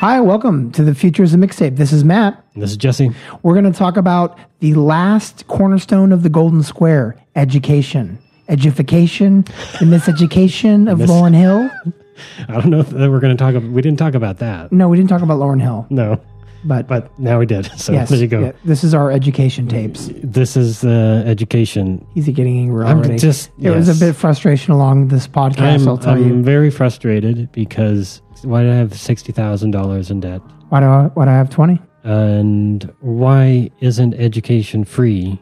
Hi, welcome to the Future Is A Mixtape. This is Matt. This is Jesse. We're going to talk about the last cornerstone of the Golden Square, education. Edification, the miseducation of Lauryn Hill. I don't know if we're going to talk about... We didn't talk about that. No, we didn't talk about Lauryn Hill. No. But now we did. So yes, there you go. Yeah, this is our education tapes. This is education. He's getting angry already. It was a bit frustration along this podcast, I'll tell you. I'm very frustrated because why do I have $60,000 in debt? Why do I have 20? And why isn't education free,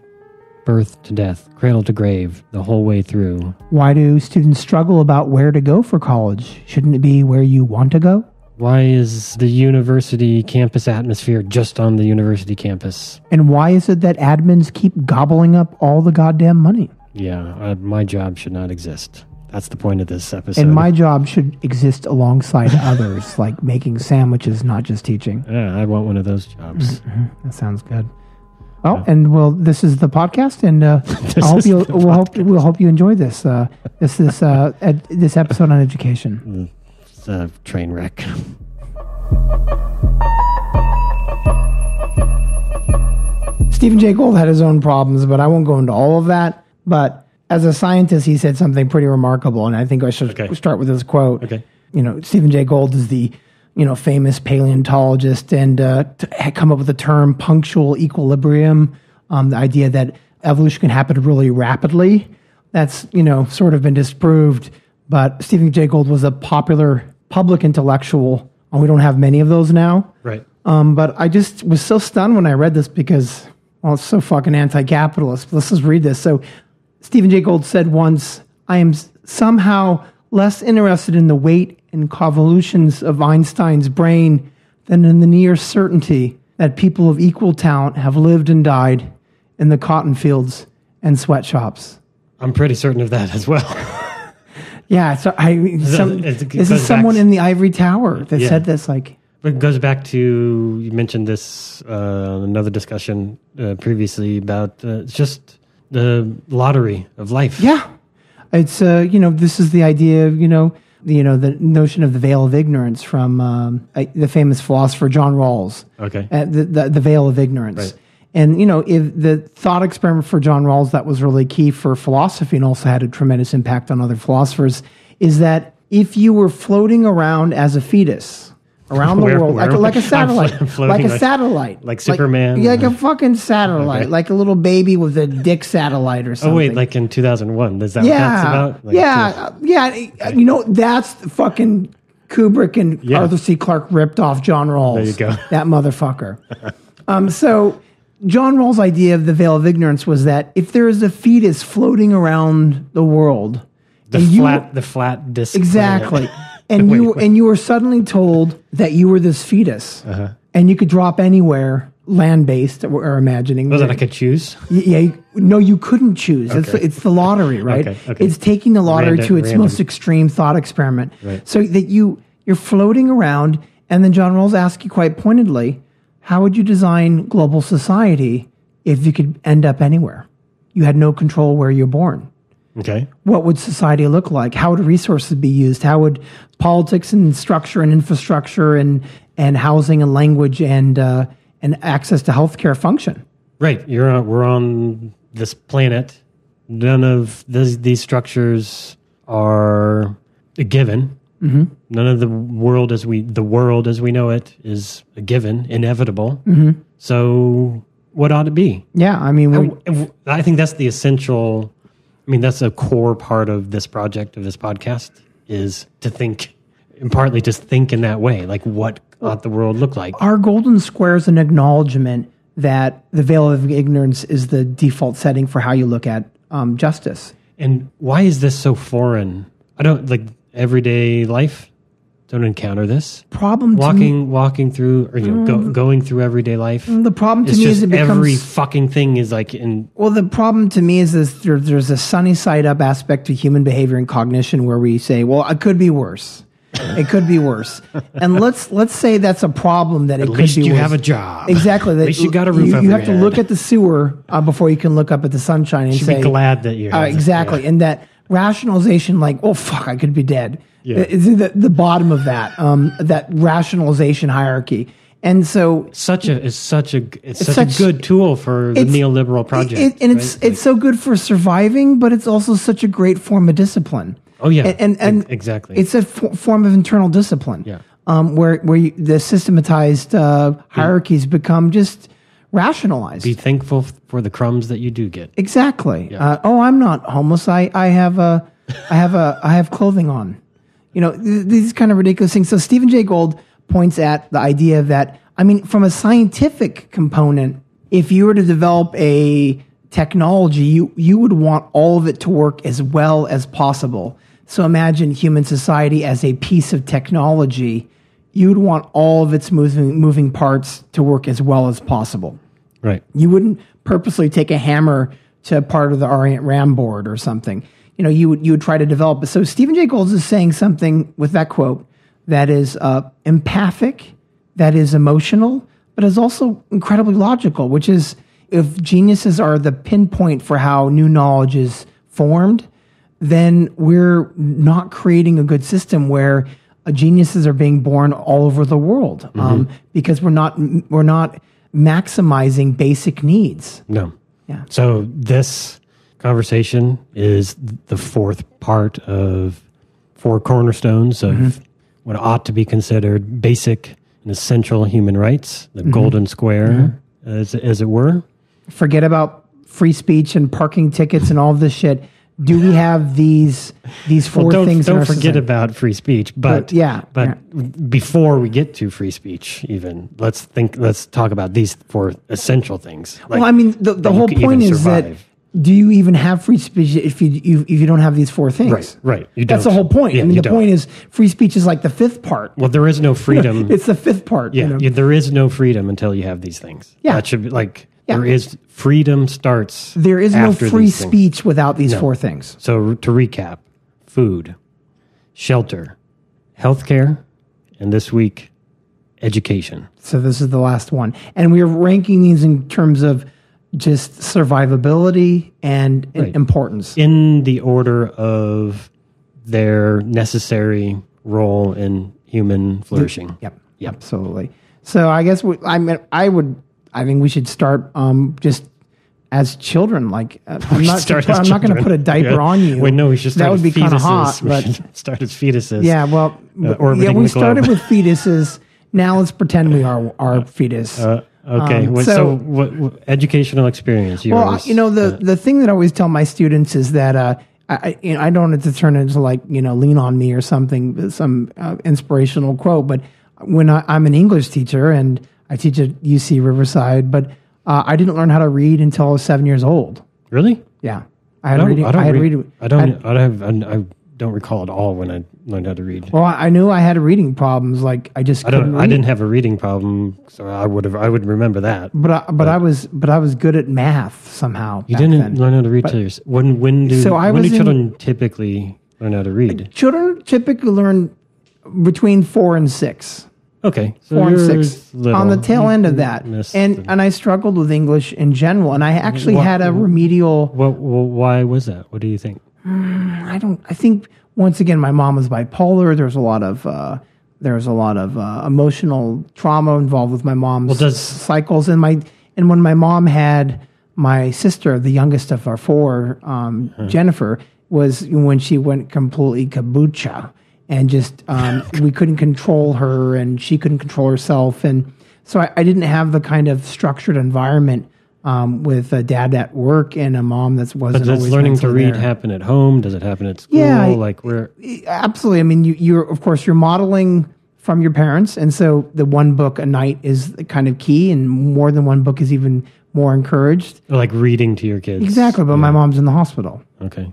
birth to death, cradle to grave, the whole way through? Why do students struggle about where to go for college? Shouldn't it be where you want to go? Why is the university campus atmosphere just on the university campus? And why is it that admins keep gobbling up all the goddamn money? Yeah, my job should not exist. That's the point of this episode. And my job should exist alongside others, like making sandwiches, not just teaching. Yeah, I want one of those jobs. Mm-hmm. That sounds good. Oh, and well, this is the podcast, and we'll hope you enjoy this. This episode on education. It's a train wreck. Stephen Jay Gould had his own problems, but I won't go into all of that. But as a scientist, he said something pretty remarkable, and I think I should start with this quote. Okay. Stephen Jay Gould is the famous paleontologist, and had come up with the term punctual equilibrium, the idea that evolution can happen really rapidly. That's sort of been disproved. But Stephen Jay Gould was a popular public intellectual, and we don't have many of those now. Right. But I just was so stunned when I read this because, it's so fucking anti-capitalist. Let's just read this. So Stephen Jay Gould said once, "I am somehow less interested in the weight and convolutions of Einstein's brain than in the near certainty that people of equal talent have lived and died in the cotton fields and sweatshops." I'm pretty certain of that as well. Yeah, so this is someone in the ivory tower that said this. But it goes back to, you mentioned this another discussion previously about just the lottery of life. Yeah, it's this is the idea of the notion of the veil of ignorance from the famous philosopher John Rawls. Okay, the veil of ignorance. Right. And, if the thought experiment for John Rawls that was really key for philosophy and also had a tremendous impact on other philosophers is that if you were floating around as a fetus around the world, like a satellite, like Superman, like a fucking satellite, like a little baby with a dick satellite or something. Oh, wait, like in 2001. Is that what that's about? That's fucking Kubrick and Arthur C. Clarke ripped off John Rawls. There you go. That motherfucker. So John Rawls' idea of the veil of ignorance was that if there is a fetus floating around the world, the flat disc, exactly, and you were suddenly told that you were this fetus, and you could drop anywhere, land-based, or imagining. Was it I could choose? Yeah, no, you couldn't choose. Okay. It's the lottery, right? Okay. It's taking the lottery to its most extreme thought experiment, right. So that you're floating around, and then John Rawls asked you quite pointedly, how would you design global society if you could end up anywhere? You had no control where you're born. Okay. What would society look like? How would resources be used? How would politics and structure and infrastructure and housing and language and access to healthcare function? Right. We're on this planet. None of these structures are a given. Mm-hmm. None of the world as we know it is a given, inevitable. Mm-hmm. So what ought it be? Yeah, I mean, I think that's the essential. I mean, that's a core part of this project, of this podcast, is to think, and partly just think in that way, like what ought the world look like? Our golden square is an acknowledgement that the veil of ignorance is the default setting for how you look at justice. And why is this so foreign? I don't like everyday life. Don't encounter this problem. Walking through, or going through everyday life. The problem to me is it becomes every fucking thing is like in. Well, the problem to me is there's a sunny side up aspect to human behavior and cognition where we say, well, it could be worse. It could be worse. And let's say that's a problem that it could be worse. At least you have a job. Exactly. At least you got a roof over your head. You have to look at the sewer before you can look up at the sunshine and you should be glad that you're exactly. And that rationalization, like, oh fuck, I could be dead. Yeah. It's the bottom of that that rationalization hierarchy. And so it's such a good tool for the neoliberal project. It's so good for surviving, but it's also such a great form of discipline. Oh yeah, and exactly. It's a form of internal discipline. Yeah. Where the systematized hierarchies become just rationalized. Be thankful for the crumbs that you do get. Exactly. Yeah. I'm not homeless. I have clothing on. These kind of ridiculous things. So Stephen Jay Gould points at the idea that, from a scientific component, if you were to develop a technology, you would want all of it to work as well as possible. So imagine human society as a piece of technology. You would want all of its moving parts to work as well as possible. Right. You wouldn't purposely take a hammer to part of the Orient RAM board or something. You would try to develop it. So Stephen Jay Gould is saying something with that quote that is empathic, that is emotional, but is also incredibly logical, which is if geniuses are the pinpoint for how new knowledge is formed, then we're not creating a good system where geniuses are being born all over the world because we're not maximizing basic needs. No. Yeah. So this conversation is the fourth part of 4 cornerstones of what ought to be considered basic and essential human rights, the golden square, as it were. Forget about free speech and parking tickets and all of this shit. Do we have these 4 things? Don't forget about free speech, but before we get to free speech, even let's talk about these 4 essential things. The whole point is that do you even have free speech if you don't have these 4 things? Right. That's the whole point. Yeah, the point is free speech is like the 5th part. Well, there is no freedom. It's the 5th part. Yeah, there is no freedom until you have these things. Yeah, that should be like there is freedom starts. There is no free speech without these 4 things. So to recap: food, shelter, healthcare, and this week, education. So this is the last one, and we are ranking these in terms of just survivability and importance in the order of their necessary role in human flourishing. Yep. Absolutely. So I guess I think we should start just as children. Like I'm not going to put a diaper on you. Wait, no, we should start. That would be kind of hot. We should start as fetuses. Yeah. Well. We started with fetuses. Now let's pretend we are our fetus. Okay. So what educational experience? The thing that I always tell my students is that I don't want it to turn into lean on me or something, some inspirational quote. But when I'm an English teacher and I teach at UC Riverside, but I didn't learn how to read until I was 7 years old. Really? Yeah. I don't recall at all when I learned how to read. Well, I knew I had reading problems. Like I didn't have a reading problem, so I would remember that. But I was good at math somehow. You didn't learn how to read till when do children typically learn how to read? Children typically learn between 4 and 6. Okay, so 4 and 6 on the tail end of that, and I struggled with English in general, and I actually had a remedial. Why was that? What do you think? I think once again, my mom was bipolar. There's a lot of emotional trauma involved with my mom's cycles, and when my mom had my sister, the youngest of our 4, Jennifer, was when she went completely kabucha, and just we couldn't control her, and she couldn't control herself, and so I didn't have the kind of structured environment. With a dad at work and a mom that wasn't. But does learning to read happen at home? Does it happen at school? Yeah, absolutely. I mean, you're modeling from your parents, and so the one book a night is kind of key, and more than one book is even more encouraged. Like reading to your kids, exactly. But my mom's in the hospital. Okay.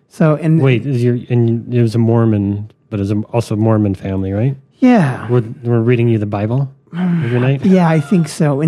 So wait, it was a Mormon, but it was also a Mormon family, right? Yeah. We're reading you the Bible. Every night? Yeah, I think so.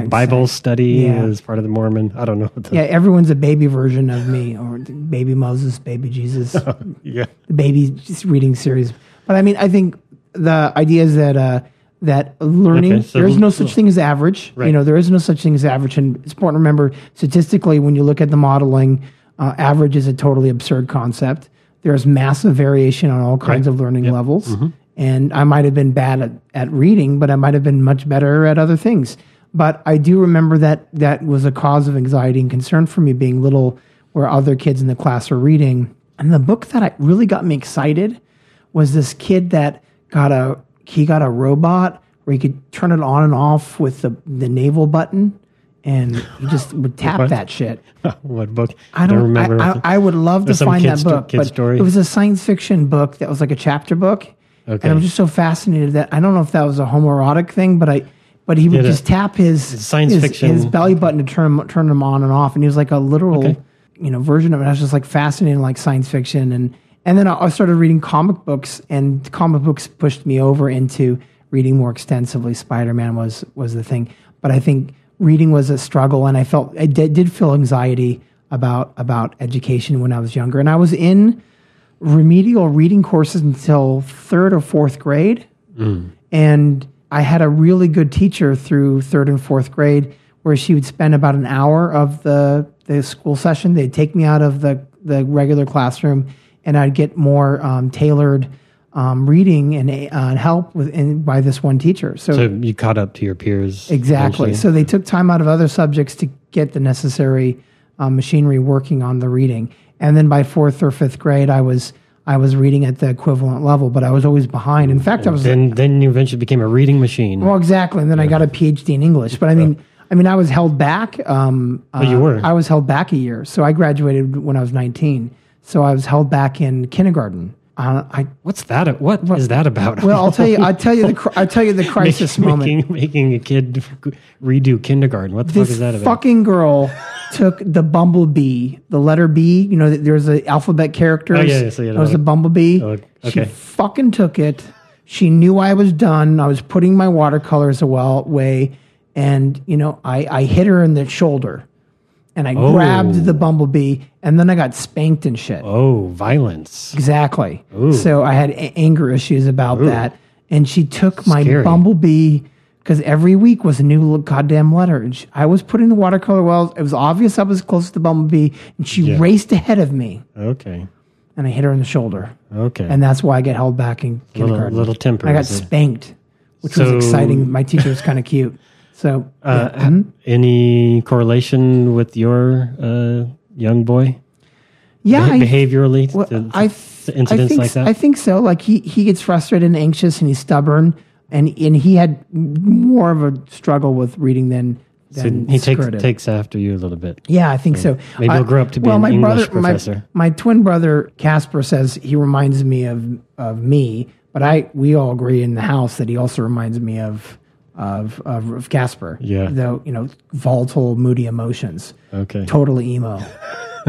Bible study as part of the Mormon. I don't know. Everyone's a baby version of me, or baby Moses, baby Jesus. The baby just reading series. But I think the idea is that learning, there's no such thing as average. Right. There is no such thing as average, and it's important to remember statistically when you look at the modeling, average is a totally absurd concept. there's massive variation on all kinds of learning levels. Mm-hmm. And I might have been bad at reading, but I might have been much better at other things. But I do remember that was a cause of anxiety and concern for me, being little, where other kids in the class were reading. And the book that really got me excited was this kid that got a robot where he could turn it on and off with the navel button, and he just would tap that shit. What book? I don't remember. I would love to find that book, but story. It was a science fiction book that was like a chapter book. Okay. And I was just so fascinated that I don't know if that was a homoerotic thing, but he would just tap his belly button to turn them on and off, and he was like a literal version of it. I was just like fascinated, like science fiction, and then I started reading comic books, and comic books pushed me over into reading more extensively. Spider-Man was the thing, but I think reading was a struggle, and I did feel anxiety about education when I was younger, and I was in remedial reading courses until 3rd or 4th grade. And I had a really good teacher through 3rd and 4th grade, where she would spend about an hour of the school session. They'd take me out of the regular classroom, and I'd get more tailored reading and help by this one teacher. So you caught up to your peers. Exactly. Eventually. So they took time out of other subjects to get the necessary machinery working on the reading. And then by 4th or 5th grade, I was reading at the equivalent level, but I was always behind. In fact, I was. Then you eventually became a reading machine. Well, exactly. And then I got a PhD in English. But I mean, I was held back. You were. I was held back a year. So I graduated when I was 19. So I was held back in kindergarten. What's that? What is that about? Well, I'll tell you the crisis moment. Making a kid redo kindergarten. What the fuck is that about? This fucking girl took the bumblebee, the letter B. There's the alphabet characters. Oh yeah, so it was the bumblebee. Oh, okay. She fucking took it. She knew I was done. I was putting my watercolors away, and I hit her in the shoulder. And I grabbed the bumblebee, and then I got spanked and shit. Oh, violence. Exactly. Ooh. So I had anger issues about that. And she took my bumblebee, because every week was a new goddamn letter. And I was putting the watercolor well. It was obvious I was close to the bumblebee, and she raced ahead of me. Okay. And I hit her in the shoulder. Okay. And that's why I get held back in kindergarten. Little temper. I got spanked, which was exciting. My teacher was kind of cute. So, any correlation with your young boy? Yeah, behaviorally, incidents like that. I think so. Like he gets frustrated and anxious, and he's stubborn, and he had more of a struggle with reading than he takes after you a little bit. Yeah, I think so. Maybe he'll grow up to be an English professor. My twin brother Casper says he reminds me of me, but we all agree in the house that he also reminds me of Casper. Yeah. Though, volatile, moody emotions. Okay. Totally emo.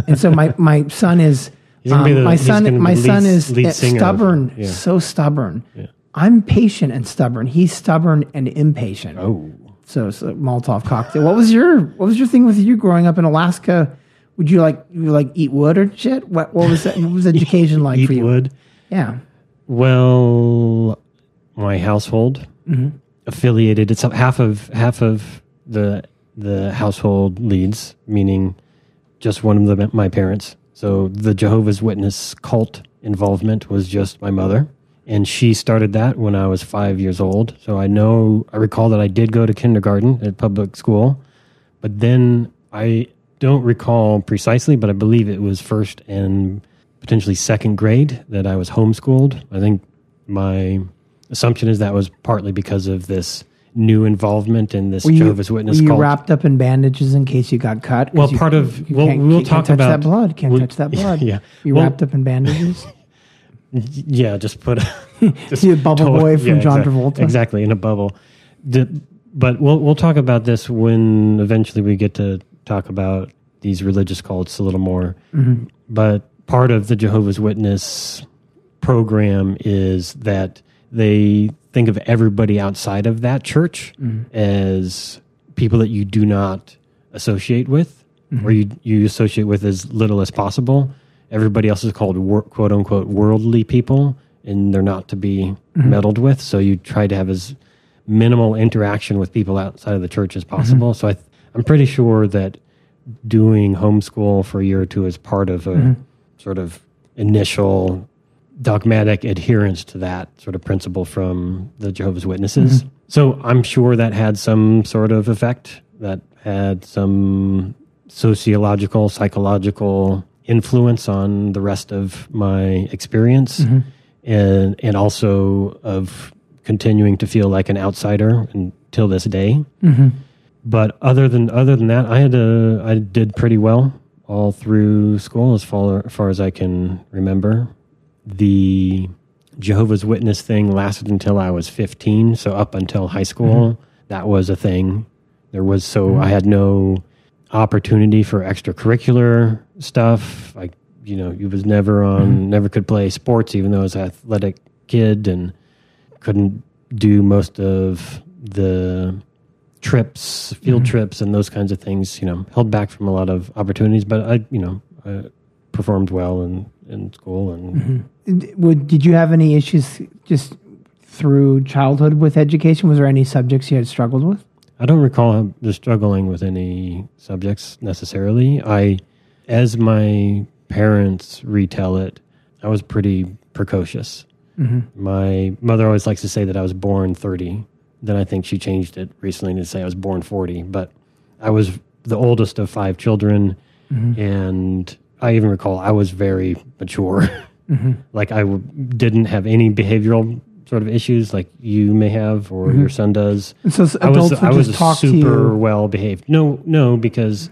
And so my son is my son is stubborn, so stubborn. Yeah. I'm patient and stubborn. He's stubborn and impatient. Oh. So Molotov cocktail. What was your thing with you growing up in Alaska? Would you eat wood or shit? What was that? What was education like for you? Eat wood? Yeah. Well, my household affiliated. It's half of the household leads, meaning just one of my parents. So the Jehovah's Witness cult involvement was just my mother, and she started that when I was 5 years old. So I recall that I did go to kindergarten at public school, but then I don't recall precisely, but I believe it was 1st and potentially 2nd grade that I was homeschooled. I think my assumption is that was partly because of this new involvement in this Jehovah's Witness cult. Were you wrapped up in bandages in case you got cut? Well, we'll talk about that blood. Can't touch that blood. Yeah. You wrapped up in bandages? Yeah, just put see a bubble boy from John Travolta. Exactly, in a bubble. But we'll talk about this when eventually we get to talk about these religious cults a little more. Mm-hmm. But part of the Jehovah's Witness program is that they think of everybody outside of that church as people that you do not associate with, or you associate with as little as possible. Everybody else is called quote unquote worldly people, and they're not to be meddled with. So you try to have as minimal interaction with people outside of the church as possible. So I'm pretty sure that doing homeschool for a year or two is part of a sort of initial dogmatic adherence to that sort of principle from the Jehovah's Witnesses. Mm-hmm. So I'm sure that had some sort of effect, that had some sociological, psychological influence on the rest of my experience, and also of continuing to feel like an outsider until this day. But other than that, I did pretty well all through school as far as I can remember. The Jehovah's Witness thing lasted until I was 15, so up until high school, that was a thing. I had no opportunity for extracurricular stuff. You was never could play sports, even though I was an athletic kid, and couldn't do most of the field trips and those kinds of things, held back from a lot of opportunities, but I performed well in school. And did you have any issues just through childhood with education? Was there any subjects you had struggled with? I don't recall just struggling with any subjects necessarily. As my parents retell it, I was pretty precocious. My mother always likes to say that I was born 30. Then I think she changed it recently to say I was born 40. But I was the oldest of 5 children, and I even recall I was very mature. Like I didn't have any behavioral sort of issues like you may have or your son does. And so I was super well behaved. No, because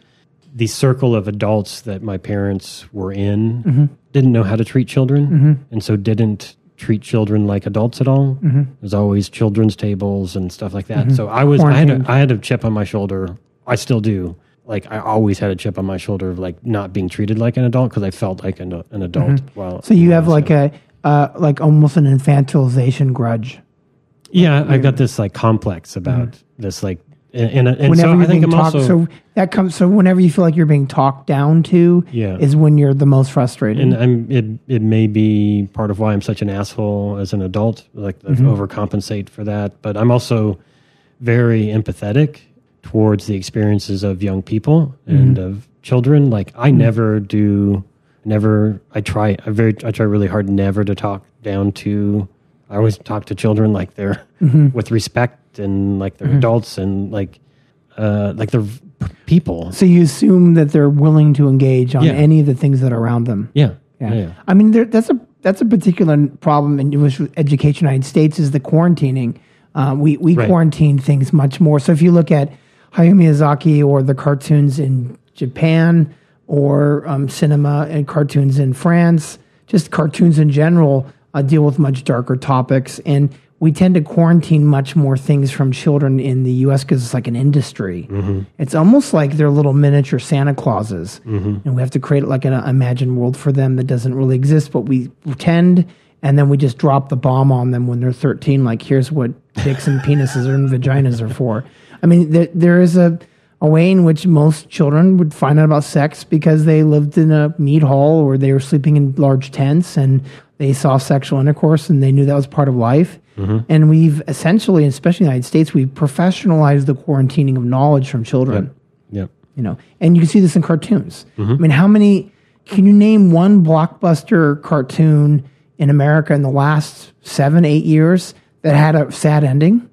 the circle of adults that my parents were in didn't know how to treat children, and so didn't treat children like adults at all. There's always children's tables and stuff like that. So I had a chip on my shoulder. I still do. Like I always had a chip on my shoulder of like not being treated like an adult because I felt like an adult. So you have like like almost an infantilization grudge. Yeah, I got this like complex about this like, and whenever so I think I'm talked, also so whenever you feel like you're being talked down to, is when you're the most frustrated. And it may be part of why I'm such an asshole as an adult, like overcompensate for that. But I'm also very empathetic towards the experiences of young people and of children. Like I I try really hard never to talk down to. I always talk to children like they're with respect and like they're adults and like they're people. So you assume that they're willing to engage on any of the things that are around them. Yeah. I mean, that's a particular problem in education in the United States is the quarantining. We quarantine things much more. So if you look at Hayao Miyazaki or the cartoons in Japan or cinema and cartoons in France, just cartoons in general deal with much darker topics. And we tend to quarantine much more things from children in the U.S. because it's like an industry. It's almost like they're little miniature Santa Clauses. And we have to create like an imagined world for them that doesn't really exist, but we pretend, and then we just drop the bomb on them when they're 13. Like, here's what dicks and penises and vaginas are for. I mean, there is a way in which most children would find out about sex because they lived in a meat hall or they were sleeping in large tents and they saw sexual intercourse and they knew that was part of life. And we've essentially, especially in the United States, we've professionalized the quarantining of knowledge from children. Yep. And you can see this in cartoons. I mean, can you name one blockbuster cartoon in America in the last 7-8 years that had a sad ending?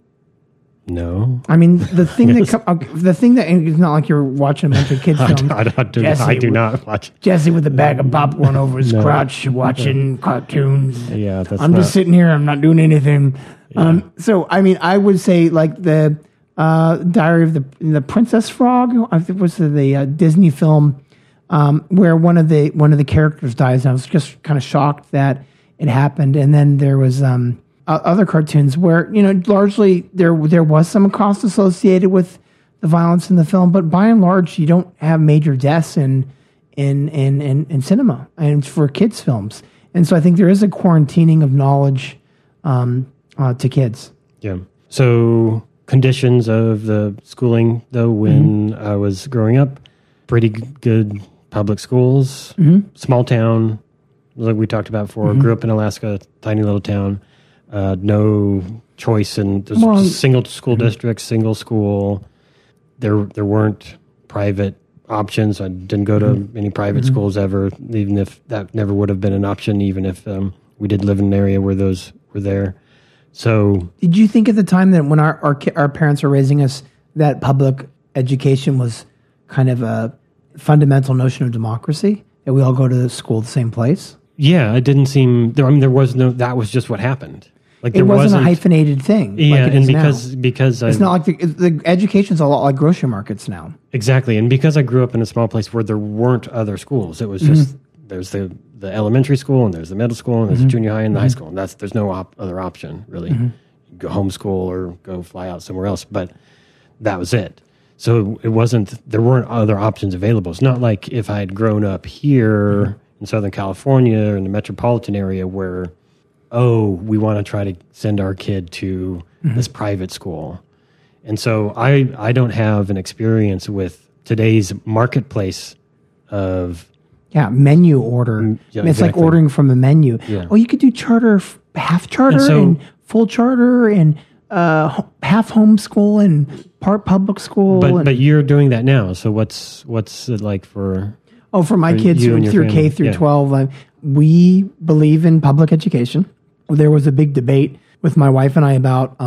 No. I mean, the thing that it's not like you're watching a bunch of kids films. I do not watch. Jesse with a bag of popcorn over his crotch watching cartoons. Yeah, I'm just sitting here. I'm not doing anything. Yeah. So, I mean, I would say like the Diary of the Princess Frog. I think it was the Disney film where one of the characters dies. And I was just kind of shocked that it happened. And then there was other cartoons where, largely there was some cost associated with the violence in the film, but by and large, you don't have major deaths in cinema and for kids' films. And so I think there is a quarantining of knowledge to kids. Yeah. So conditions of the schooling, though, when I was growing up, pretty good public schools, small town, like we talked about before. Grew up in Alaska, tiny little town. No choice in single school districts, single school. There weren't private options. I didn't go to any private schools ever, even if that never would have been an option, even if we did live in an area where those were there. So, did you think at the time that when our parents were raising us that public education was kind of a fundamental notion of democracy, that we all go to school the same place? Yeah, it didn't seem. I mean, there was no. That was just what happened. Like it wasn't a hyphenated thing. Yeah, like and because it's not like the education's a lot like grocery markets now. Exactly, and because I grew up in a small place where there weren't other schools, it was just there's the elementary school and there's the middle school and there's the junior high and the high school, and there's no other option really. You go homeschool or go fly out somewhere else, but that was it. So it wasn't. There weren't other options available. It's not like if I had grown up here in Southern California or in the metropolitan area where, we want to try to send our kid to this private school. And so I don't have an experience with today's marketplace of... menu order. Yeah, it's like ordering from a menu. Yeah. Oh, you could do charter, half charter and full charter and half homeschool and part public school. But you're doing that now. So what's it like for... Oh, for my kids through K through 12, we believe in public education. There was a big debate with my wife and I about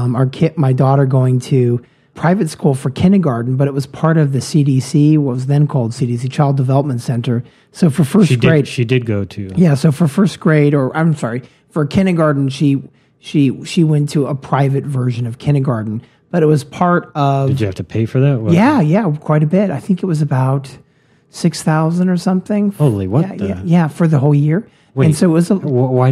my daughter going to private school for kindergarten, but it was part of the CDC, what was then called CDC, Child Development Center. So for first grade, she did go to. Yeah, so for first grade, for kindergarten, she went to a private version of kindergarten, but it was part of. Did you have to pay for that? Yeah, quite a bit. I think it was about $6,000 or something. Holy, what? Yeah, for the whole year. Wait, and so it was why?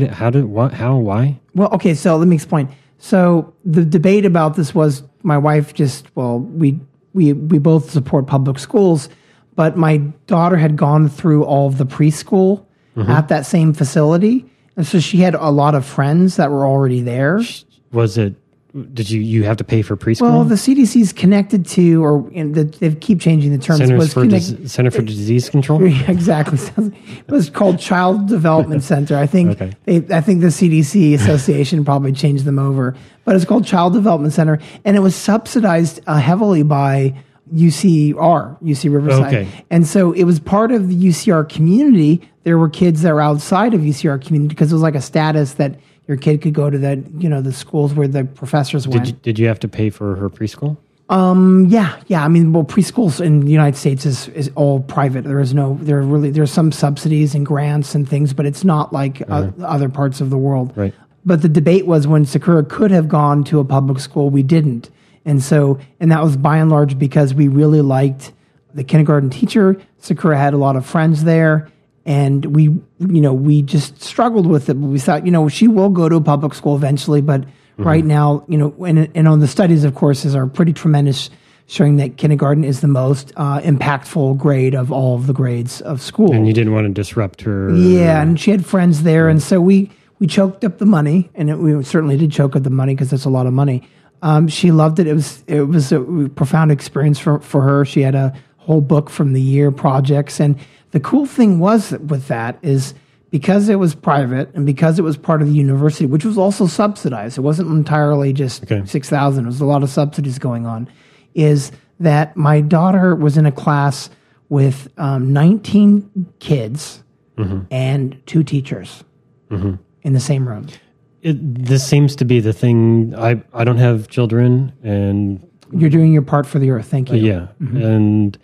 Well, okay, so let me explain. So the debate about this was my wife we both support public schools, but my daughter had gone through all of the preschool at that same facility, and so she had a lot of friends that were already there. Was it? Did you have to pay for preschool? Well, the CDC's connected to, they keep changing the terms. Center for Disease Control? Exactly. It was called Child Development Center. I think I think the CDC Association probably changed them over. But it's called Child Development Center. And it was subsidized heavily by UC Riverside. Okay. And so it was part of the UCR community. There were kids that were outside of UCR community because it was like a status that your kid could go to the schools where the professors went. Did you have to pay for her preschool? Yeah. I mean, preschools in the United States is all private. There's some subsidies and grants and things, but it's not like other parts of the world. Right. But the debate was when Sakura could have gone to a public school, we didn't. And that was by and large because we really liked the kindergarten teacher. Sakura had a lot of friends there. And we just struggled with it. We thought, she will go to a public school eventually, but right now, and on the studies, of course, are pretty tremendous, showing that kindergarten is the most impactful grade of all of the grades of school. And you didn't want to disrupt her. Yeah, and she had friends there, and so we choked up the money, and we certainly did choke up the money because that's a lot of money. She loved it. It was a profound experience for her. She had a whole book from the year projects, and the cool thing was with that is because it was private and because it was part of the university, which was also subsidized, it wasn't entirely just $6,000. There was a lot of subsidies going on, is that my daughter was in a class with 19 kids and 2 teachers in the same room. This seems to be the thing. I don't have children, and... You're doing your part for the earth. Thank you. Yeah, and...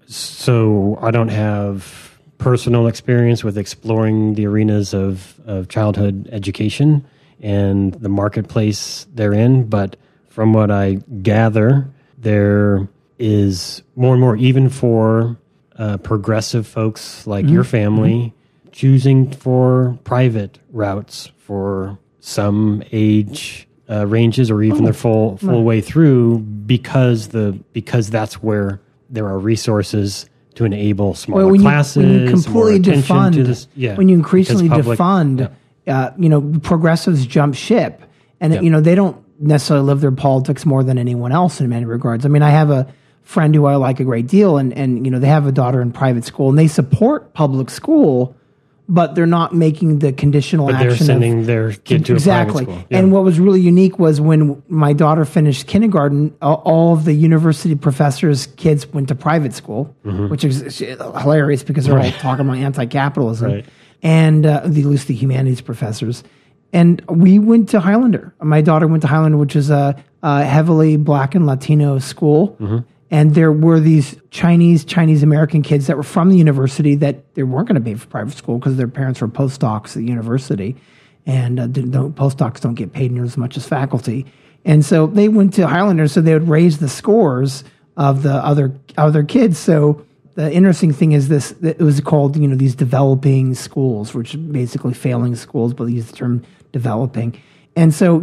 So I don't have personal experience with exploring the arenas of childhood education and the marketplace therein, but from what I gather, there is more and more, even for progressive folks like your family, choosing for private routes for some age ranges or even their full way through because that's where there are resources to enable smaller classes. When you completely defund, when you increasingly defund, progressives jump ship, and they don't necessarily live their politics more than anyone else in many regards. I mean, I have a friend who I like a great deal, and they have a daughter in private school, and they support public school, but they're not making the conditional But action. they're sending their kid to a private school. Yeah. And what was really unique was when my daughter finished kindergarten, all of the university professors' kids went to private school, which is hilarious because they're all talking about anti-capitalism, and at least the humanities professors. And we went to Highlander. My daughter went to Highlander, which is a heavily Black and Latino school. And there were these Chinese American kids that were from the university that they weren't going to pay for private school because their parents were postdocs at the university. And postdocs don't get paid near as much as faculty. And so they went to Highlander, so they would raise the scores of the other kids. So the interesting thing is this, it was called, these developing schools, which are basically failing schools, but they use the term developing. And so,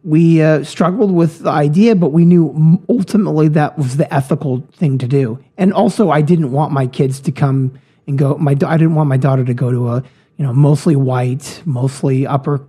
we struggled with the idea, but we knew ultimately that was the ethical thing to do. And also, I didn't want my kids to come and go. I didn't want my daughter to go to a mostly white, mostly upper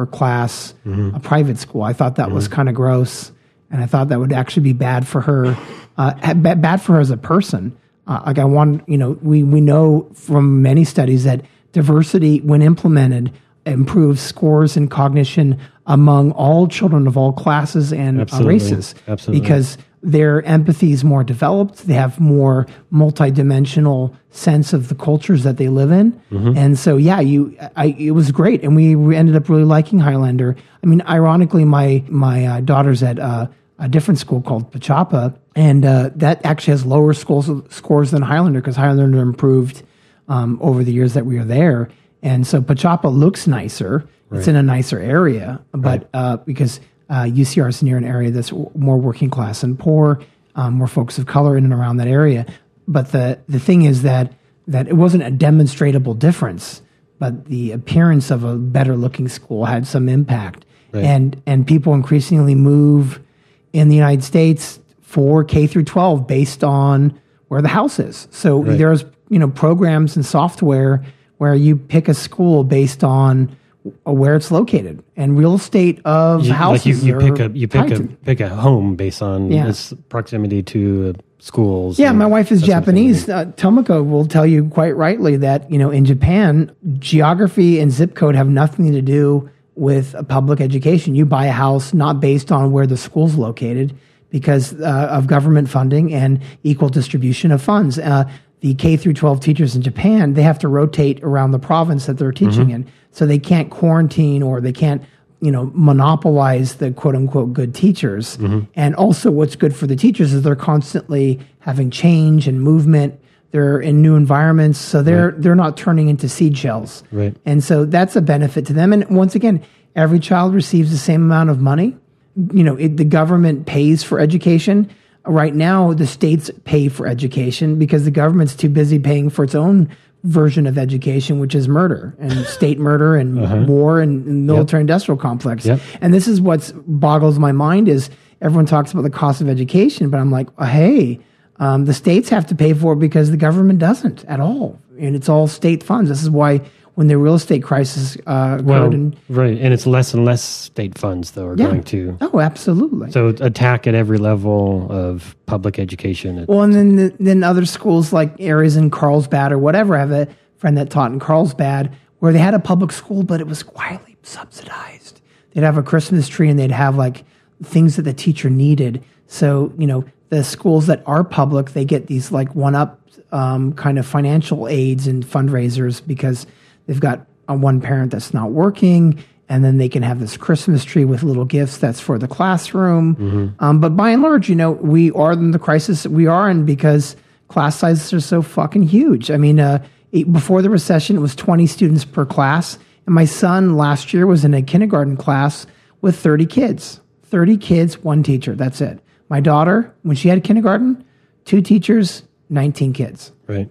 class, a private school. I thought that was kind of gross, and I thought that would actually be bad for her, bad for her as a person. Like I want, we know from many studies that diversity, when implemented, improves scores and cognition among all children of all classes and races. Absolutely. Because their empathy is more developed. They have more multidimensional sense of the cultures that they live in. And so, it was great. And we ended up really liking Highlander. I mean, ironically, my daughter's at a different school called Pachapa, and that actually has lower scores than Highlander because Highlander improved over the years that we were there. And so Pachapa looks nicer. Right. It's in a nicer area, but because UCR is near an area that's more working class and poor, more folks of color in and around that area. But the thing is that it wasn't a demonstrable difference, but the appearance of a better looking school had some impact. Right. And people increasingly move in the United States for K through 12 based on where the house is. So there's programs and software where you pick a school based on where it's located, and real estate of houses. Like you pick a home based on its proximity to schools. Yeah, my wife is Japanese. Tomoko will tell you quite rightly that in Japan, geography and zip code have nothing to do with a public education. You buy a house not based on where the school's located because of government funding and equal distribution of funds. The K through 12 teachers in Japan, they have to rotate around the province that they're teaching in. So they can't quarantine or they can't, monopolize the quote unquote good teachers. And also what's good for the teachers is they're constantly having change and movement. They're in new environments. So they're not turning into seed shells. Right. And so that's a benefit to them. And once again, every child receives the same amount of money. The government pays for education. Right now, the states pay for education because the government's too busy paying for its own version of education, which is murder and state murder and war and military-industrial complex. And this is what boggles my mind is everyone talks about the cost of education, but I'm like, hey, the states have to pay for it because the government doesn't at all. And it's all state funds. This is why when the real estate crisis occurred. And it's less and less state funds, though, are going to. Oh, absolutely. So attack at every level of public education. Well, and then other schools like areas in Carlsbad or whatever. I have a friend that taught in Carlsbad where they had a public school, but it was quietly subsidized. They'd have a Christmas tree and they'd have like things that the teacher needed. So, the schools that are public, they get these like one-up kind of financial aids and fundraisers because they've got one parent that's not working, and then they can have this Christmas tree with little gifts that's for the classroom. But by and large, we are in the crisis we are in because class sizes are so fucking huge. I mean, before the recession, it was 20 students per class. And my son last year was in a kindergarten class with 30 kids. 30 kids, one teacher. That's it. My daughter, when she had kindergarten, 2 teachers, 19 kids. Right.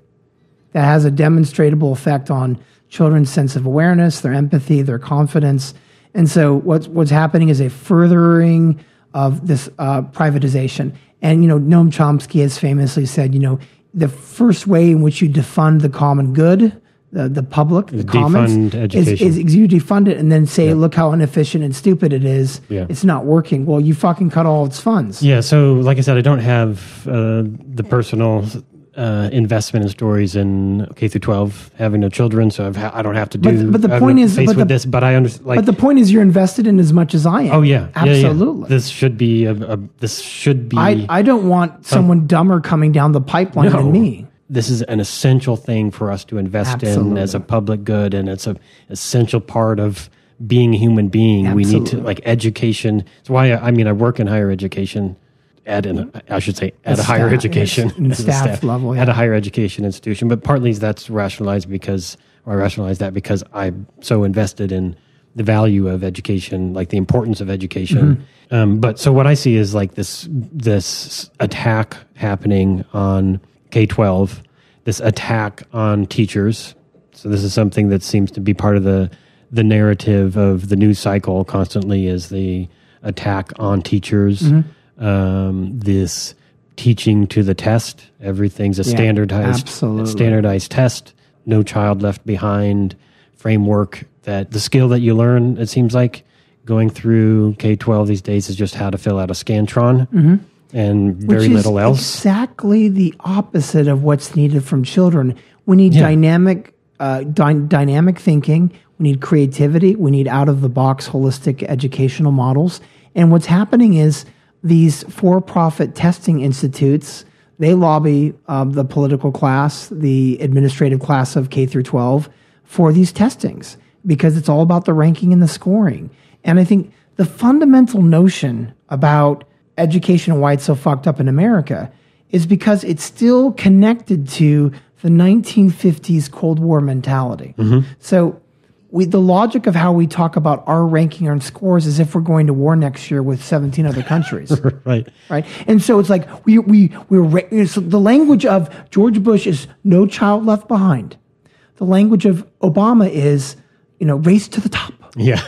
That has a demonstrable effect on children's sense of awareness, their empathy, their confidence. And so what's happening is a furthering of this privatization. And, Noam Chomsky has famously said, the first way in which you defund the common good, the public, the commons, is you defund it and then say, look how inefficient and stupid it is. It's not working. Well, you fucking cut all its funds. Yeah, so like I said, I don't have the personal investment in stories in K through 12, having no children, so I don't have to do. But the point is, but I understand. Like, but the point is, you're invested in as much as I am. Oh yeah, absolutely. Yeah. This should be This should be. I don't want someone dumber coming down the pipeline than me. This is an essential thing for us to invest in as a public good, and it's an essential part of being a human being. Absolutely. We need to, like, education. That's why I work in higher education. At a higher education staff level, at a higher education institution, but partly that's rationalized because I'm so invested in the value of education, like the importance of education. Mm-hmm. But so what I see is like this attack happening on K-12, this attack on teachers. So this is something that seems to be part of the narrative of the news cycle constantly, is the attack on teachers. Mm-hmm. This teaching to the test, everything's a standardized test, no child left behind framework, that the skill that you learn, it seems like, going through K-12 these days is just how to fill out a Scantron and very little else. Exactly the opposite of what's needed from children. We need dynamic thinking. We need creativity. We need out-of-the-box holistic educational models. And what's happening is these for-profit testing institutes, they lobby the political class, the administrative class of K through 12 for these testings, because it's all about the ranking and the scoring. And I think the fundamental notion about education and why it's so fucked up in America is because it's still connected to the 1950s Cold War mentality. Mm-hmm. So the logic of how we talk about our ranking and scores is if we're going to war next year with 17 other countries. Right. And so it's like so the language of George Bush is no child left behind. The language of Obama is, race to the top. Yeah.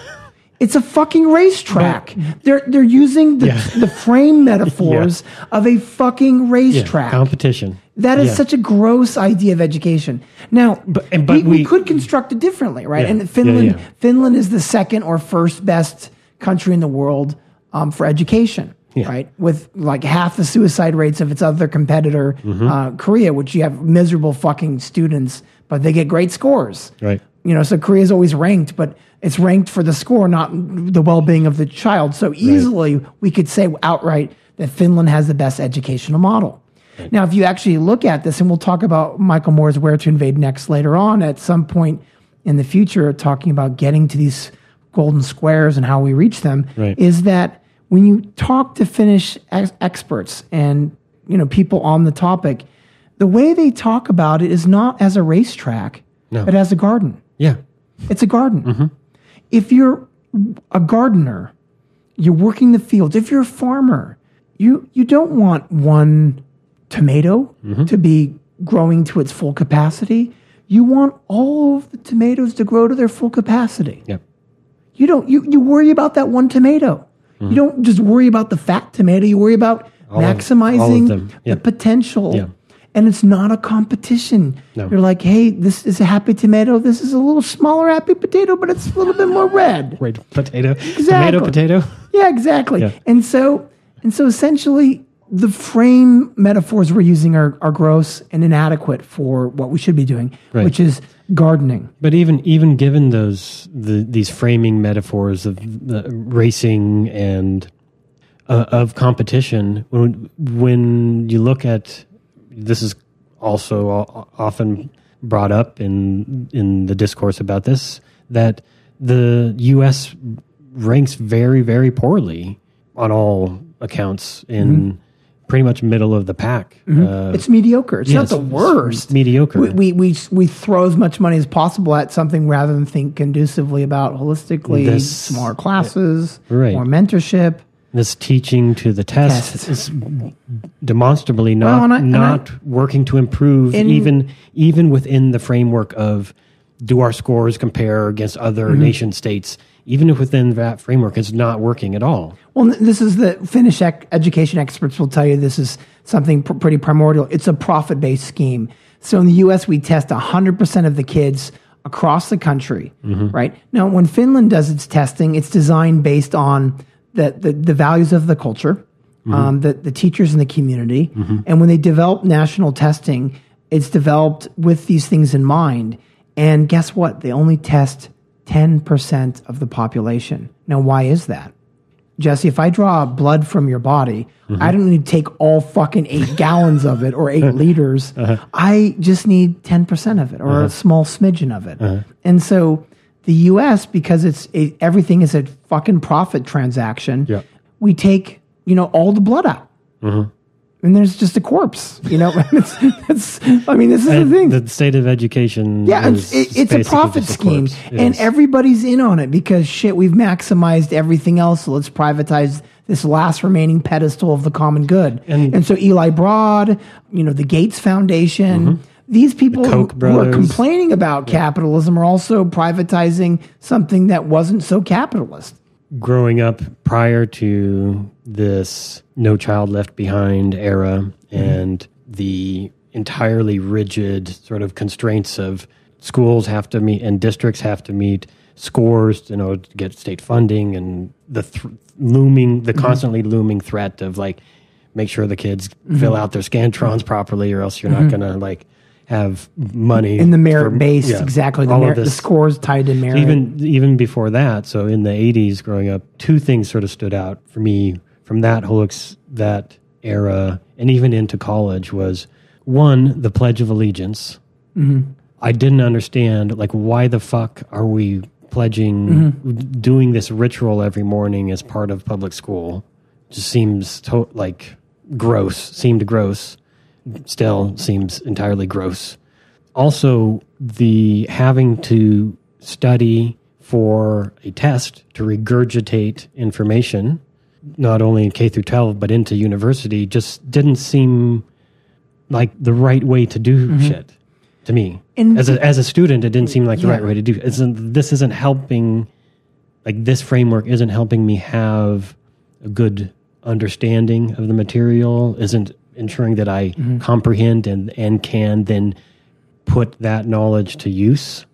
It's a fucking racetrack. They're using the frame metaphors of a fucking racetrack. Competition. That is such a gross idea of education. Now, but we could construct it differently, right? Yeah. And Finland is the second or first best country in the world for education, right? With like half the suicide rates of its other competitor, Korea, which you have miserable fucking students, but they get great scores. Right. So Korea is always ranked, but it's ranked for the score, not the well-being of the child. So easily we could say outright that Finland has the best educational model. Right. Now, if you actually look at this, and we'll talk about Michael Moore's Where to Invade Next later on at some point in the future, talking about getting to these golden squares and how we reach them, is that when you talk to Finnish experts and people on the topic, the way they talk about it is not as a racetrack, but as a garden. Yeah. It's a garden. Mm-hmm. If you're a gardener, you're working the fields. If you're a farmer, you don't want one tomato to be growing to its full capacity. You want all of the tomatoes to grow to their full capacity. Yep. You worry about that one tomato. You don't just worry about the fat tomato. You worry about maximizing the potential. Yeah. And it's not a competition. No. You're like, hey, this is a happy tomato. This is a little smaller happy potato, but it's a little bit more red. Right, potato. Exactly. Potato. Yeah, exactly. Yeah. And so essentially, the frame metaphors we're using are gross and inadequate for what we should be doing, which is gardening. But even given these framing metaphors of the racing and of competition, when you look at, this is also often brought up in the discourse about this, that the U.S. ranks very, very poorly on all accounts in pretty much middle of the pack. It's mediocre. It's not the worst. It's mediocre. We throw as much money as possible at something rather than think conducively about holistically smaller classes, more mentorship. This teaching to the test is demonstrably not working to improve, even within the framework of, do our scores compare against other nation states? Even if within that framework, it's not working at all. Well, this is the Finnish education experts will tell you this is something pretty primordial. It's a profit-based scheme. So in the U.S., we test 100% of the kids across the country, right? Now, when Finland does its testing, it's designed based on the values of the culture, the teachers in the community. And when they develop national testing, it's developed with these things in mind. And guess what? They only test 10% of the population. Now, why is that? Jesse, if I draw blood from your body, I don't need to take all fucking 8 gallons of it or 8 liters. I just need 10% of it or a small smidgen of it. And so the U.S., because everything is a fucking profit transaction, we take, all the blood out. And there's just a corpse, I mean, this is the thing. The state of education. Yeah, it's a profit scheme. And everybody's in on it because shit, we've maximized everything else. So let's privatize this last remaining pedestal of the common good. And so Eli Broad, the Gates Foundation, these people who are complaining about capitalism are also privatizing something that wasn't so capitalist. Growing up prior to this No Child Left Behind era and the entirely rigid sort of constraints of schools have to meet and districts have to meet scores, to get state funding, and the constantly looming threat of make sure the kids fill out their Scantrons properly, or else you're not going to have money in the merit base. Exactly, the scores tied to merit. Even before that, so in the 80s, growing up, 2 things sort of stood out for me from that that era, and even into college, was 1, the Pledge of Allegiance. I didn't understand why the fuck are we pledging, doing this ritual every morning as part of public school. Just seems gross. Seemed gross. Still seems entirely gross. Also, the having to study for a test to regurgitate information, not only in K through 12, but into university, just didn't seem like the right way to do shit to me. And as a student, it didn't seem like the right way to do it. This isn't helping, this framework isn't helping me have a good understanding of the material, isn't ensuring that I comprehend and can then put that knowledge to use.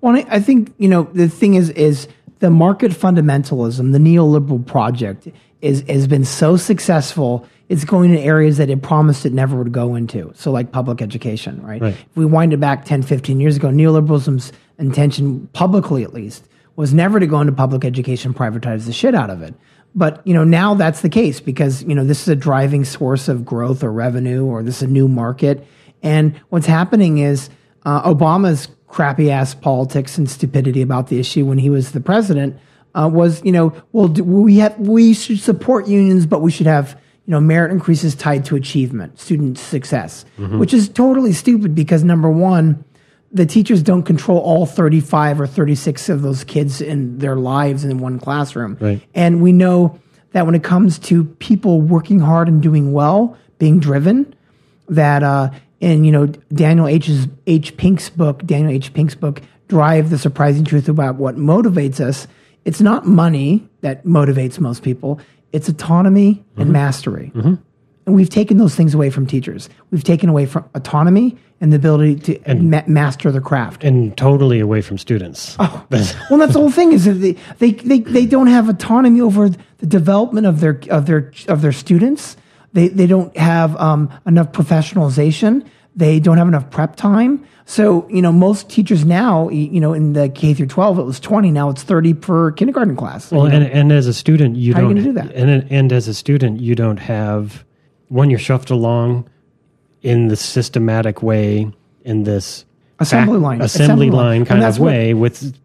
Well, I think, the thing is the market fundamentalism, the neoliberal project has been so successful, it's going in areas that it promised it never would go into. So like public education, right? If we wind it back 10, 15 years ago, neoliberalism's intention, publicly at least, was never to go into public education, privatize the shit out of it. But, now that's the case because, this is a driving source of growth or revenue, or this is a new market. And what's happening is Obama's crappy-ass politics and stupidity about the issue when he was the president was, we should support unions, but we should have, merit increases tied to achievement, student success, which is totally stupid because, number one, the teachers don't control all 35 or 36 of those kids in their lives in one classroom. And we know that when it comes to people working hard and doing well, being driven, that in Daniel H. Pink's book, Drive, the Surprising Truth About What Motivates Us, it's not money that motivates most people. It's autonomy and mastery. And we've taken those things away from teachers. We've taken away from autonomy and the ability to master the craft, and totally away from students. Well, that's the whole thing. Is that they don't have autonomy over the development of their students. They don't have enough professionalization. They don't have enough prep time. So most teachers now, in the K through 12, it was 20. Now it's 30 per kindergarten class. Well, and as a student, how are you going to do that? And as a student, you don't have. When you're shoved along in the systematic way, in this assembly line kind of way, with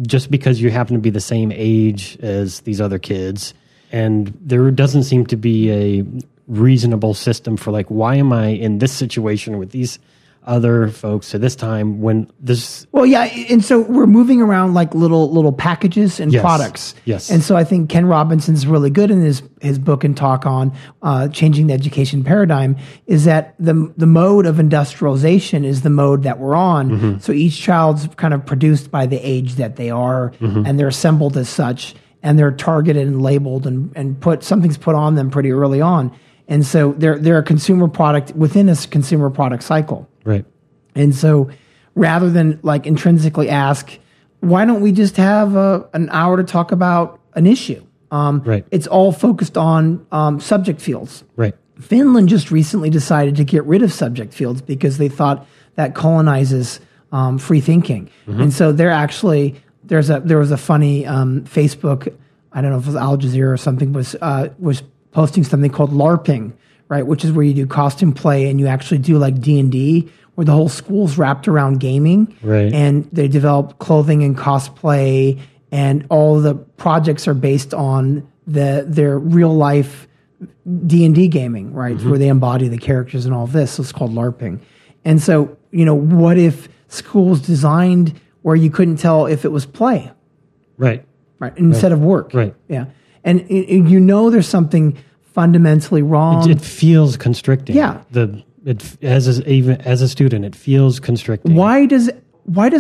just because you happen to be the same age as these other kids, and there doesn't seem to be a reasonable system for why am I in this situation with these other folks at this time when this. Well, yeah, and so we're moving around like little packages and products. Yes, and so I think Ken Robinson's really good in his book and talk on changing the education paradigm. Is that the mode of industrialization is the mode that we're on. So each child's kind of produced by the age that they are, and they're assembled as such, and they're targeted and labeled, and something's put on them pretty early on. And so they're a consumer product within a consumer product cycle. Right. And so rather than intrinsically ask, why don't we just have an hour to talk about an issue? Right. It's all focused on subject fields. Right. Finland just recently decided to get rid of subject fields because they thought that colonizes free thinking. And so they're actually, there was a funny Facebook, I don't know if it was Al Jazeera or something, was posting something called LARPing, right? Which is where you do costume play and you actually do like D&D, where the whole school's wrapped around gaming. Right. And they develop clothing and cosplay, and all the projects are based on their real life D&D gaming, right? Where they embody the characters and all of this. So it's called LARPing. And so, what if schools designed where you couldn't tell if it was play? Right. Right. Instead of work. Right. Yeah. And there's something fundamentally wrong. It feels constricting. Yeah. Even as a student, it feels constricting. Why does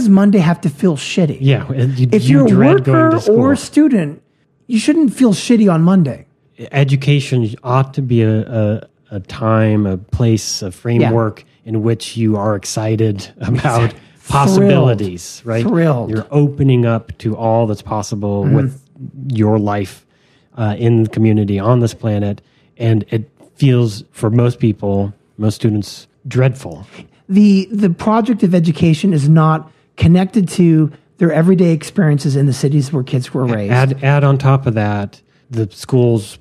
Monday have to feel shitty? Yeah. If you're a worker or a student, you shouldn't feel shitty on Monday. Education ought to be a time, a place, a framework in which you are excited about possibilities, right? Thrilled. You're opening up to all that's possible with your life in the community on this planet, and it feels, for most people, most students, dreadful. The project of education is not connected to their everyday experiences in the cities where kids were raised. Add on top of that the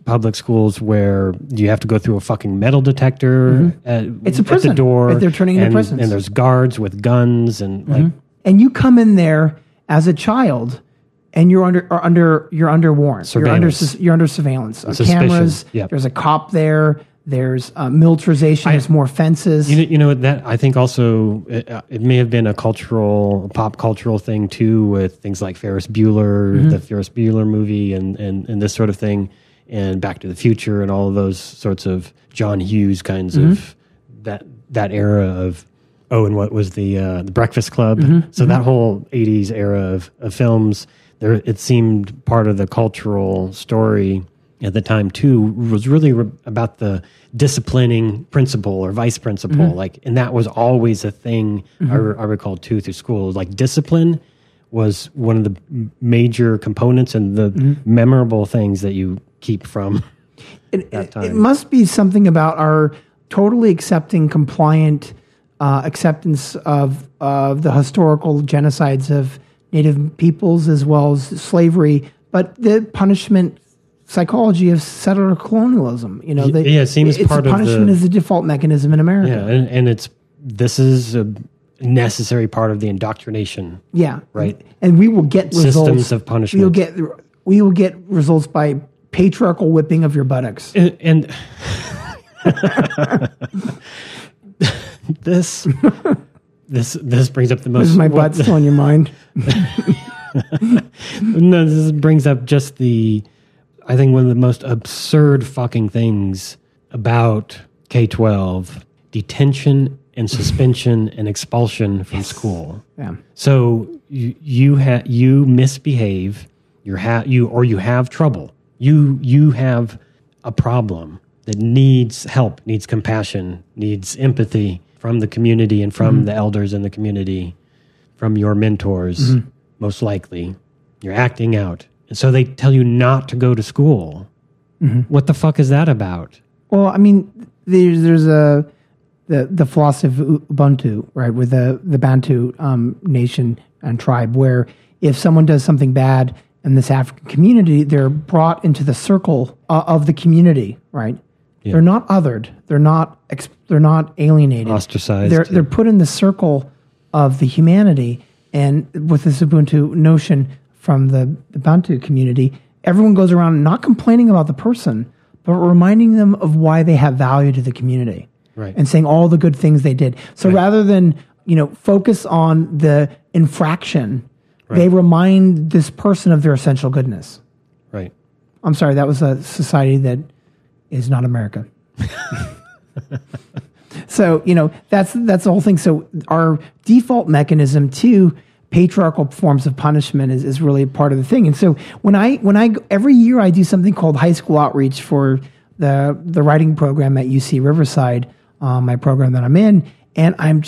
public schools, where you have to go through a fucking metal detector it's a prison. at the door. They're turning into prisons. And there's guards with guns and and you come in there as a child, and you're under warrant. Surveillance. You're under surveillance. Suspicion. Cameras. Yep. There's a cop there. There's militarization. There's more fences. You know that I think also it may have been a pop cultural thing too, with things like Ferris Bueller, the Ferris Bueller movie, and this sort of thing, and Back to the Future, and all of those sorts of John Hughes kinds of that era of. Oh, and what was the Breakfast Club? So that whole '80s era of films, it seemed part of the cultural story at the time too, was really about the disciplining principal or vice principal, and that was always a thing. I recall too through school, like discipline was one of the major components and the memorable things that you keep from that time. It must be something about our totally accepting, compliant acceptance of the historical genocides of Native peoples as well as slavery, but the punishment psychology of settler colonialism. It seems part of punishment is the default mechanism in America. Yeah, and this is a necessary part of the indoctrination. Yeah, right. And we will get systems results of punishment. We will get results by patriarchal whipping of your buttocks. And this brings up the most. Is my butt still on your mind? No, this brings up just I think one of the most absurd fucking things about K-12: detention and suspension and expulsion from school. Yeah. So you misbehave, you have trouble. You have a problem that needs help, needs compassion, needs empathy from the community and from the elders in the community, from your mentors, most likely. You're acting out. And so they tell you not to go to school. What the fuck is that about? Well, I mean, there's the philosophy of Ubuntu, right, with the Bantu nation and tribe, where if someone does something bad in this African community, they're brought into the circle of the community, right? Yeah. They're not othered. They're not alienated. Ostracized. They're put in the circle of the humanity, and with this Ubuntu notion from the Bantu community, everyone goes around not complaining about the person, but reminding them of why they have value to the community. Right. And saying all the good things they did. So rather than, focus on the infraction, they remind this person of their essential goodness. Right. I'm sorry, that was a society that is not America. So, that's the whole thing. So our default mechanism to patriarchal forms of punishment is really part of the thing. And so when I every year I do something called high school outreach for the writing program at UC Riverside, my program that I'm in, and I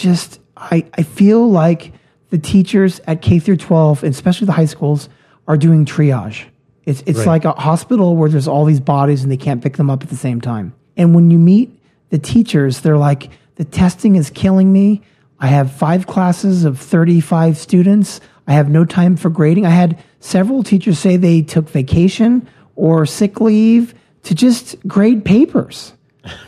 feel like the teachers at K through 12, and especially the high schools, are doing triage. It's like a hospital where there's all these bodies and they can't pick them up at the same time. And when you meet the teachers, they're like, the testing is killing me. I have 5 classes of 35 students. I have no time for grading. I had several teachers say they took vacation or sick leave to just grade papers.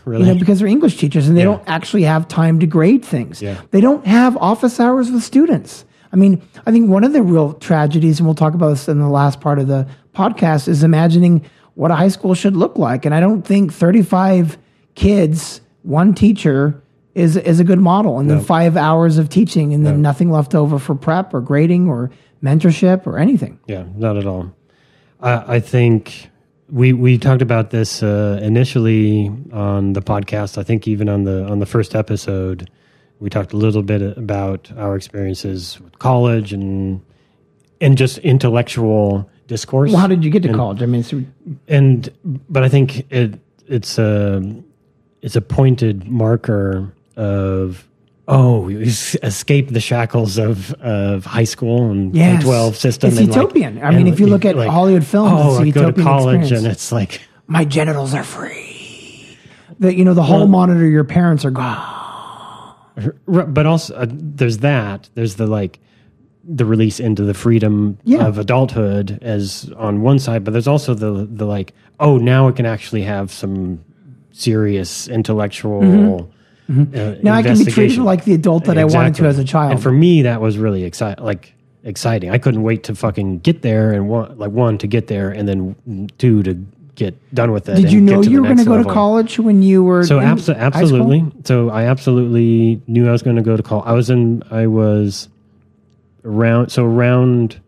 Really? Because they're English teachers and they don't actually have time to grade things. Yeah. They don't have office hours with students. I mean, I think one of the real tragedies, and we'll talk about this in the last part of the podcast, is imagining what a high school should look like. And I don't think 35 kids, one teacher is a good model. And then 5 hours of teaching and then nothing left over for prep or grading or mentorship or anything. Yeah, not at all. I think we talked about this initially on the podcast. I think even on the first episode, we talked a little bit about our experiences with college and just intellectual discourse. Well, how did you get to college? I mean, but I think it's a pointed marker of you escape the shackles of high school and K-12 system. It's utopian. I mean, if you look at Hollywood films, it's a utopian go to college experience. And it's like my genitals are free. The hall monitor your parents are gone. But also there's that. There's the release into the freedom of adulthood as on one side, but there's also the like, now it can actually have some serious intellectual. Now I can be treated like the adult that I wanted to as a child. And for me, that was really exciting. I couldn't wait to fucking get there, and one to get there, and then 2 to get done with it. Did you know you were going to go to college when you were absolutely? So I absolutely knew I was going to go to college. I was around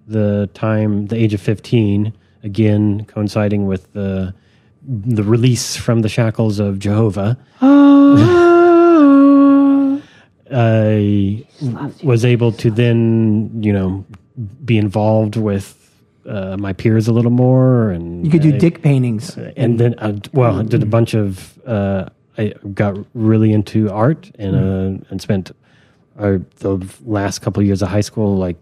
the age of 15, again coinciding with the release from the shackles of Jehovah. I was able to then, be involved with my peers a little more, and you could do dick paintings. And then, I did a bunch of. I got really into art and spent the last couple of years of high school,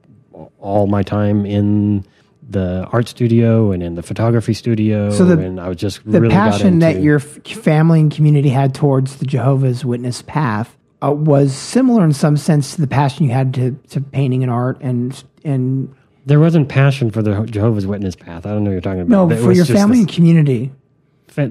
all my time in the art studio and in the photography studio. So and I was just really passion that your family and community had towards the Jehovah's Witness path was similar in some sense to the passion you had to painting and art and. There wasn't passion for the Jehovah's Witness path. I don't know what you're talking about. No, for your family and community. Your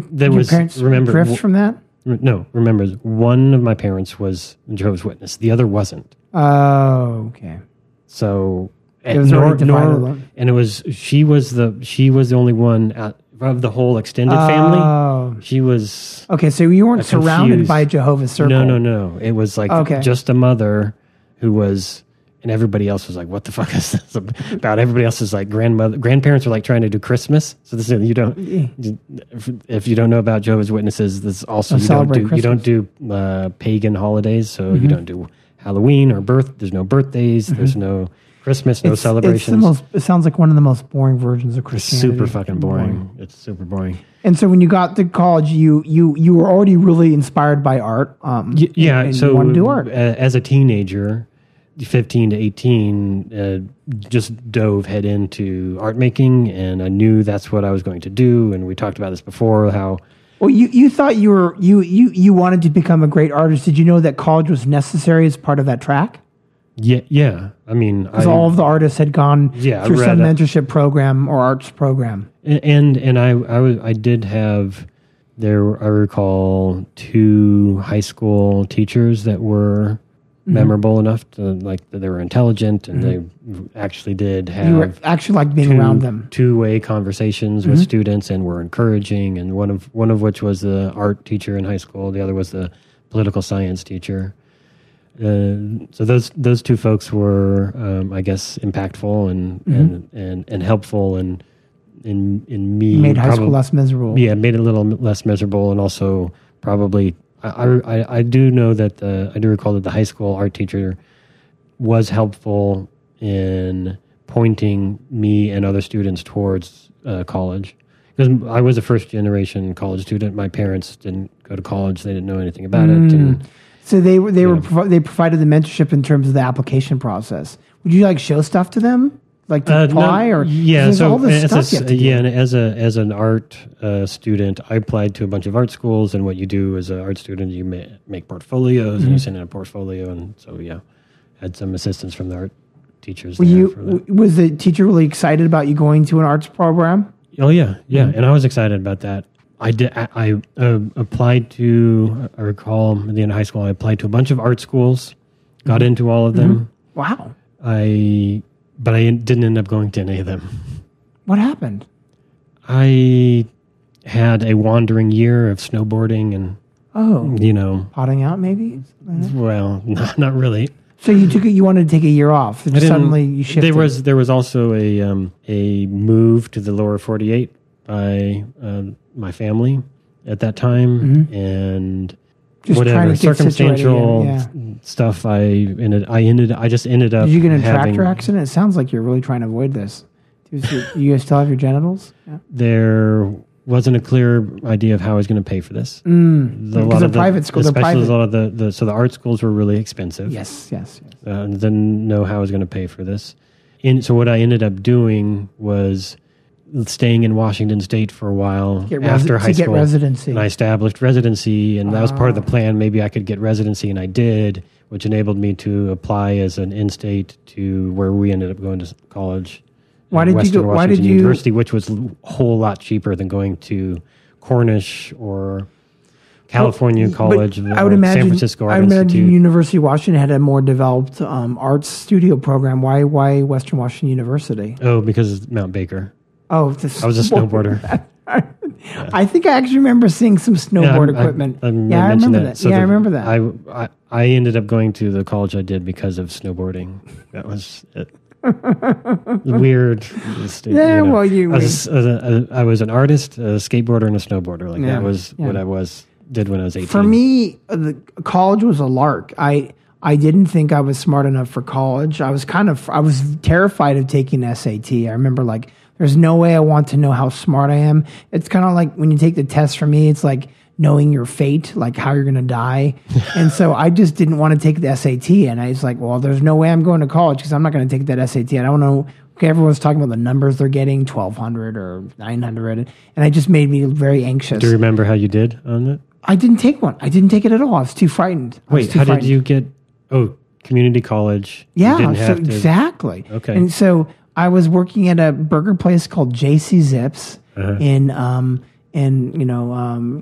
parents drift from that? No, remember, one of my parents was a Jehovah's Witness. The other wasn't. Oh, okay. So, it was and it was she was the only one of the whole extended family. She was okay. So you weren't surrounded by Jehovah's circle. No. It was just a mother who was. And everybody else was like, "What the fuck is this about?" Everybody else is like, grandparents are trying to do Christmas. So this is if you don't know about Jehovah's Witnesses, this also you don't do pagan holidays. So you don't do Halloween or There's no birthdays. There's no Christmas. No celebrations. It sounds like one of the most boring versions of Christianity. It's super fucking boring. It's super boring. And so when you got to college, you were already really inspired by art. And you wanted to do art as a teenager. 15 to 18, just dove head into art making, and I knew that's what I was going to do. And we talked about this before. How you thought you wanted to become a great artist. Did you know that college was necessary as part of that track? Yeah. I mean, because all of the artists had gone through some mentorship program or arts program. And I did have I recall 2 high school teachers that were. Memorable enough to that they were intelligent and they actually did have. You were actually like being around them. 2-way conversations with students and were encouraging. And one of which was the art teacher in high school. The other was the political science teacher. So those 2 folks were, I guess, impactful and helpful and in me made high school less miserable. Yeah, made it a little less miserable, and also probably. I do know that I do recall that the high school art teacher was helpful in pointing me and other students towards college, because I was a first generation college student. My parents didn't go to college; they didn't know anything about it. And, so they provided the mentorship in terms of the application process. Would you show stuff to them? like to apply, or yeah, there's so all this stuff you have to do. and as an art student, I applied to a bunch of art schools, and what you do as an art student, you make portfolios, and you send in a portfolio, and so had some assistance from the art teachers. Was the teacher really excited about you going to an arts program? Oh yeah, and I was excited about that. I did. I applied to. I recall at the end of high school, I applied to a bunch of art schools, got into all of them. Wow. But I didn't end up going to any of them. What happened? I had a wandering year of snowboarding and, potting out maybe? Well, not really. So you wanted to take a year off. Suddenly you shifted. There was also a move to the lower 48 by my family at that time, and just whatever circumstantial stuff. I just ended up. Did you get in a tractor accident? It sounds like you're really trying to avoid this. You guys still have your genitals? Yeah. There wasn't a clear idea of how I was going to pay for this. Because they're private schools. Especially a lot of the art schools were really expensive. Yes. Didn't know how I was going to pay for this. So what I ended up doing was staying in Washington State for a while after high school. To get residency. And I established residency, and that was part of the plan. Maybe I could get residency, and I did, which enabled me to apply as an in-state to where we ended up going to college. Western Washington University, which was a whole lot cheaper than going to Cornish or California College, I would imagine, San Francisco Art I imagine Institute. University of Washington had a more developed arts studio program. Why Western Washington University? Oh, because Mount Baker. Oh, I was a snowboarder. I think I actually remember seeing some snowboard equipment. I remember that. So I remember that. I ended up going to the college I did because of snowboarding. That was it. Weird. Yeah, well, I was an artist, a skateboarder, and a snowboarder. That was what I did when I was 18. For me, the college was a lark. I didn't think I was smart enough for college. I was terrified of taking SAT. I remember there's no way I want to know how smart I am. It's kind of like when you take the test for me, it's like knowing your fate, like how you're going to die. And so I just didn't want to take the SAT. And I was like, well, there's no way I'm going to college because I'm not going to take that SAT. I don't know. Okay, everyone's talking about the numbers they're getting, 1,200 or 900. And it just made me very anxious. Do you remember how you did on it? I didn't take one. I didn't take it at all. I was too frightened. Did you get, community college? Yeah, exactly. Okay. And so I was working at a burger place called JC Zips in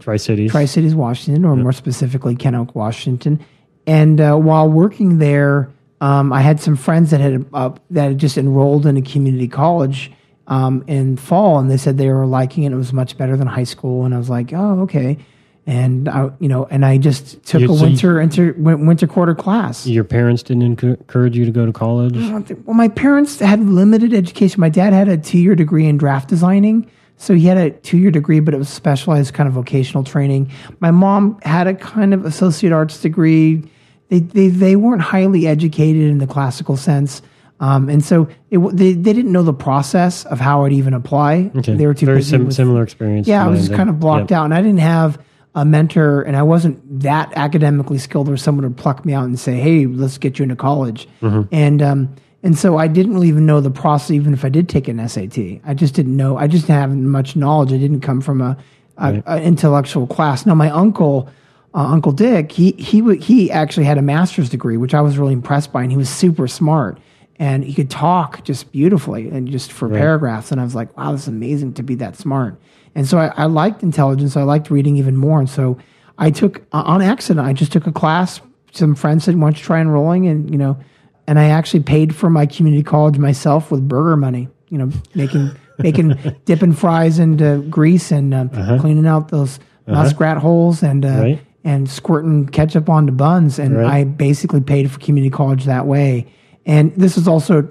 Tri-Cities, Washington, or more specifically, Ken Oak, Washington. And while working there, I had some friends that had just enrolled in a community college in fall, and they said they were liking it. It was much better than high school, and I was like, oh, okay. And I just took a winter quarter class. Your parents didn't encourage you to go to college? Well, my parents had limited education. My dad had a 2-year degree in draft designing. So he had a 2-year degree, but it was specialized kind of vocational training. My mom had a kind of associate arts degree. They weren't highly educated in the classical sense. And so they didn't know the process of how I'd even apply. Okay. They were too busy similar experience. Yeah, I was just kind of blocked out. And I didn't have a mentor, and I wasn't that academically skilled where someone would pluck me out and say, hey, let's get you into college. And so I didn't really even know the process, even if I did take an SAT. I just didn't know. I just didn't have much knowledge. I didn't come from a intellectual class. Now, my uncle, Uncle Dick, he actually had a master's degree, which I was really impressed by, and he was super smart. And he could talk just beautifully and just for paragraphs. And I was like, wow, this is amazing to be that smart. And so I liked intelligence. I liked reading even more. And so I took, on accident, I just took a class. Some friends said, why don't you try enrolling? And I actually paid for my community college myself with burger money, making dipping fries into grease and cleaning out those muskrat holes and squirting ketchup onto buns. And I basically paid for community college that way. And this is also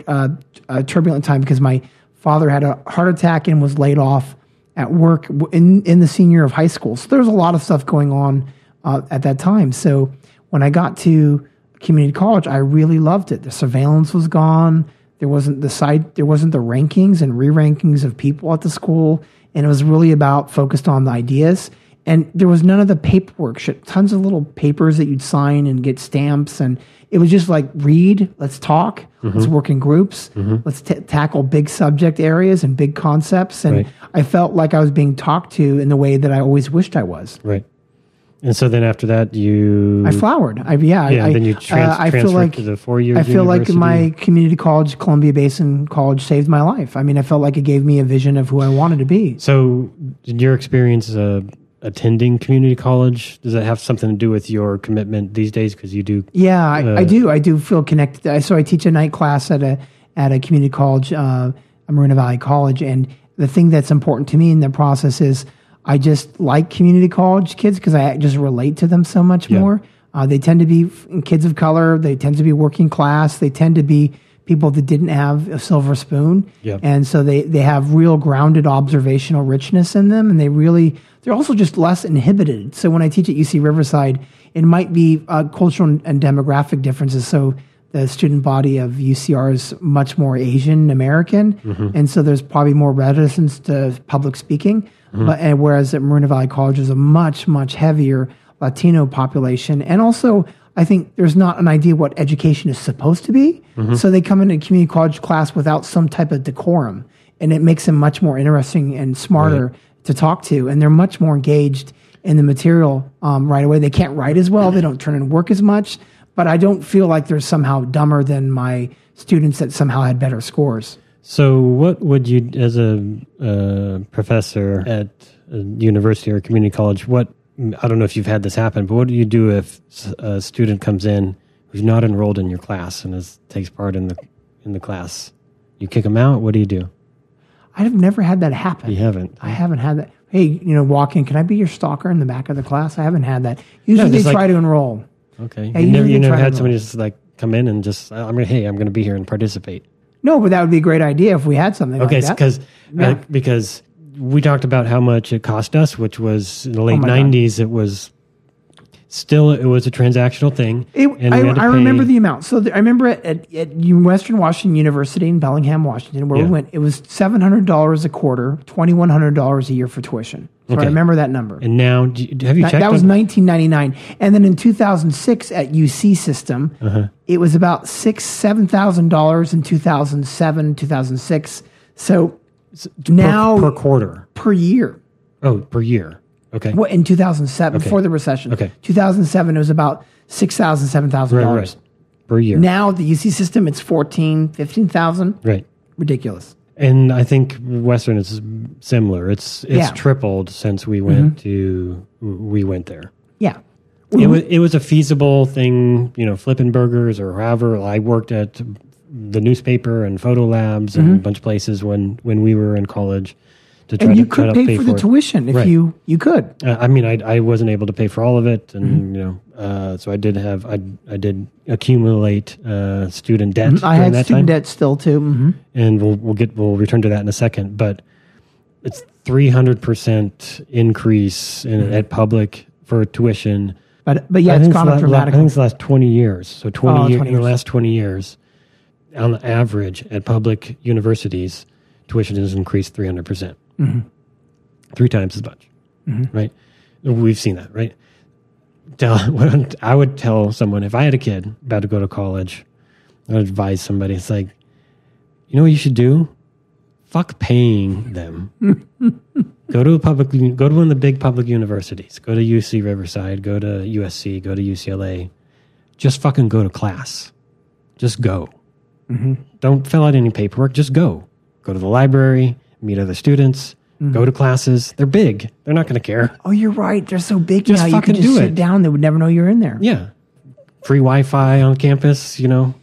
a turbulent time because my father had a heart attack and was laid off at work in the senior year of high school. So there was a lot of stuff going on at that time. So when I got to community college, I really loved it. The surveillance was gone. There wasn't the rankings and re-rankings of people at the school. And it was really focused on the ideas. And there was none of the paperwork shit, tons of little papers that you'd sign and get stamps. And it was just like, read, let's talk, let's work in groups, let's tackle big subject areas and big concepts. And I felt like I was being talked to in the way that I always wished I was. Right. And so then after that, I flowered. Then you transferred to the 4-year I feel university. like my community college, Columbia Basin College, saved my life. I mean, I felt like it gave me a vision of who I wanted to be. So did your experience attending community college, does that have something to do with your commitment these days? Because you do. Yeah, I do. I do feel connected. So I teach a night class at a community college, Marina Valley College. And the thing that's important to me in the process is I just like community college kids because I just relate to them so much more. They tend to be kids of color. They tend to be working class. They tend to be people that didn't have a silver spoon. And so they have real grounded observational richness in them. And they're also just less inhibited. So when I teach at UC Riverside, it might be cultural and demographic differences. So the student body of UCR is much more Asian American. And so there's probably more reticence to public speaking. Whereas at Marina Valley College is a much, much heavier Latino population. And also, I think there's not an idea what education is supposed to be. So they come into a community college class without some type of decorum. And it makes them much more interesting and smarter to talk to. And they're much more engaged in the material right away. They can't write as well. They don't turn in work as much. But I don't feel like they're somehow dumber than my students that somehow had better scores. So what would you, as a professor at a university or community college, I don't know if you've had this happen, but what do you do if a student comes in who's not enrolled in your class and takes part in the class? You kick them out? What do you do? I've never had that happen. You haven't? I haven't had that. Hey, walk in. Can I be your stalker in the back of the class? I haven't had that. Usually they try to enroll. Okay. You never had somebody just like come in and just, I'm going to be here and participate. No, but that would be a great idea if we had something like that. Okay, because we talked about how much it cost us, which was in the late 90s. God. It was a transactional thing. I remember the amount. So I remember at Western Washington University in Bellingham, Washington, where we went, it was $700 a quarter, $2,100 a year for tuition. So I remember that number. And now, have you checked? That was 1999. And then in 2006 at UC System, it was about $7,000 in 2007, 2006. So now per quarter, per year. Oh, per year. Okay. Well, in 2007, before the recession. Okay. 2007, it was about $6,000, $7,000 right. Per year. Now the UC System, it's $14,000, $15,000. Right. Ridiculous. And I think Western is similar. It's tripled since we went there. Yeah. It was a feasible thing, flipping burgers or however. I worked at the newspaper and photo labs and a bunch of places when we were in college. And you could pay for the tuition if you could. I wasn't able to pay for all of it, and so I did accumulate student debt. I had student debt still too, and we'll return to that in a second. But it's 300% increase at public for tuition. But it's gone up dramatically. I think it's the last 20 years. So in the last 20 years, on average at public universities, tuition has increased 300%. 3 times as much, right? We've seen that, right? I would tell someone, if I had a kid about to go to college, I would advise somebody, it's like, you know what you should do? Fuck paying them. Go to one of the big public universities. Go to UC Riverside, go to USC, go to UCLA. Just fucking go to class. Just go. Don't fill out any paperwork. Just go. Go to the library, meet other students, go to classes. They're big. They're not going to care. Oh, you're right. They're so big just now. You can just sit down. They would never know you're in there. Yeah. Free Wi-Fi on campus, Oh,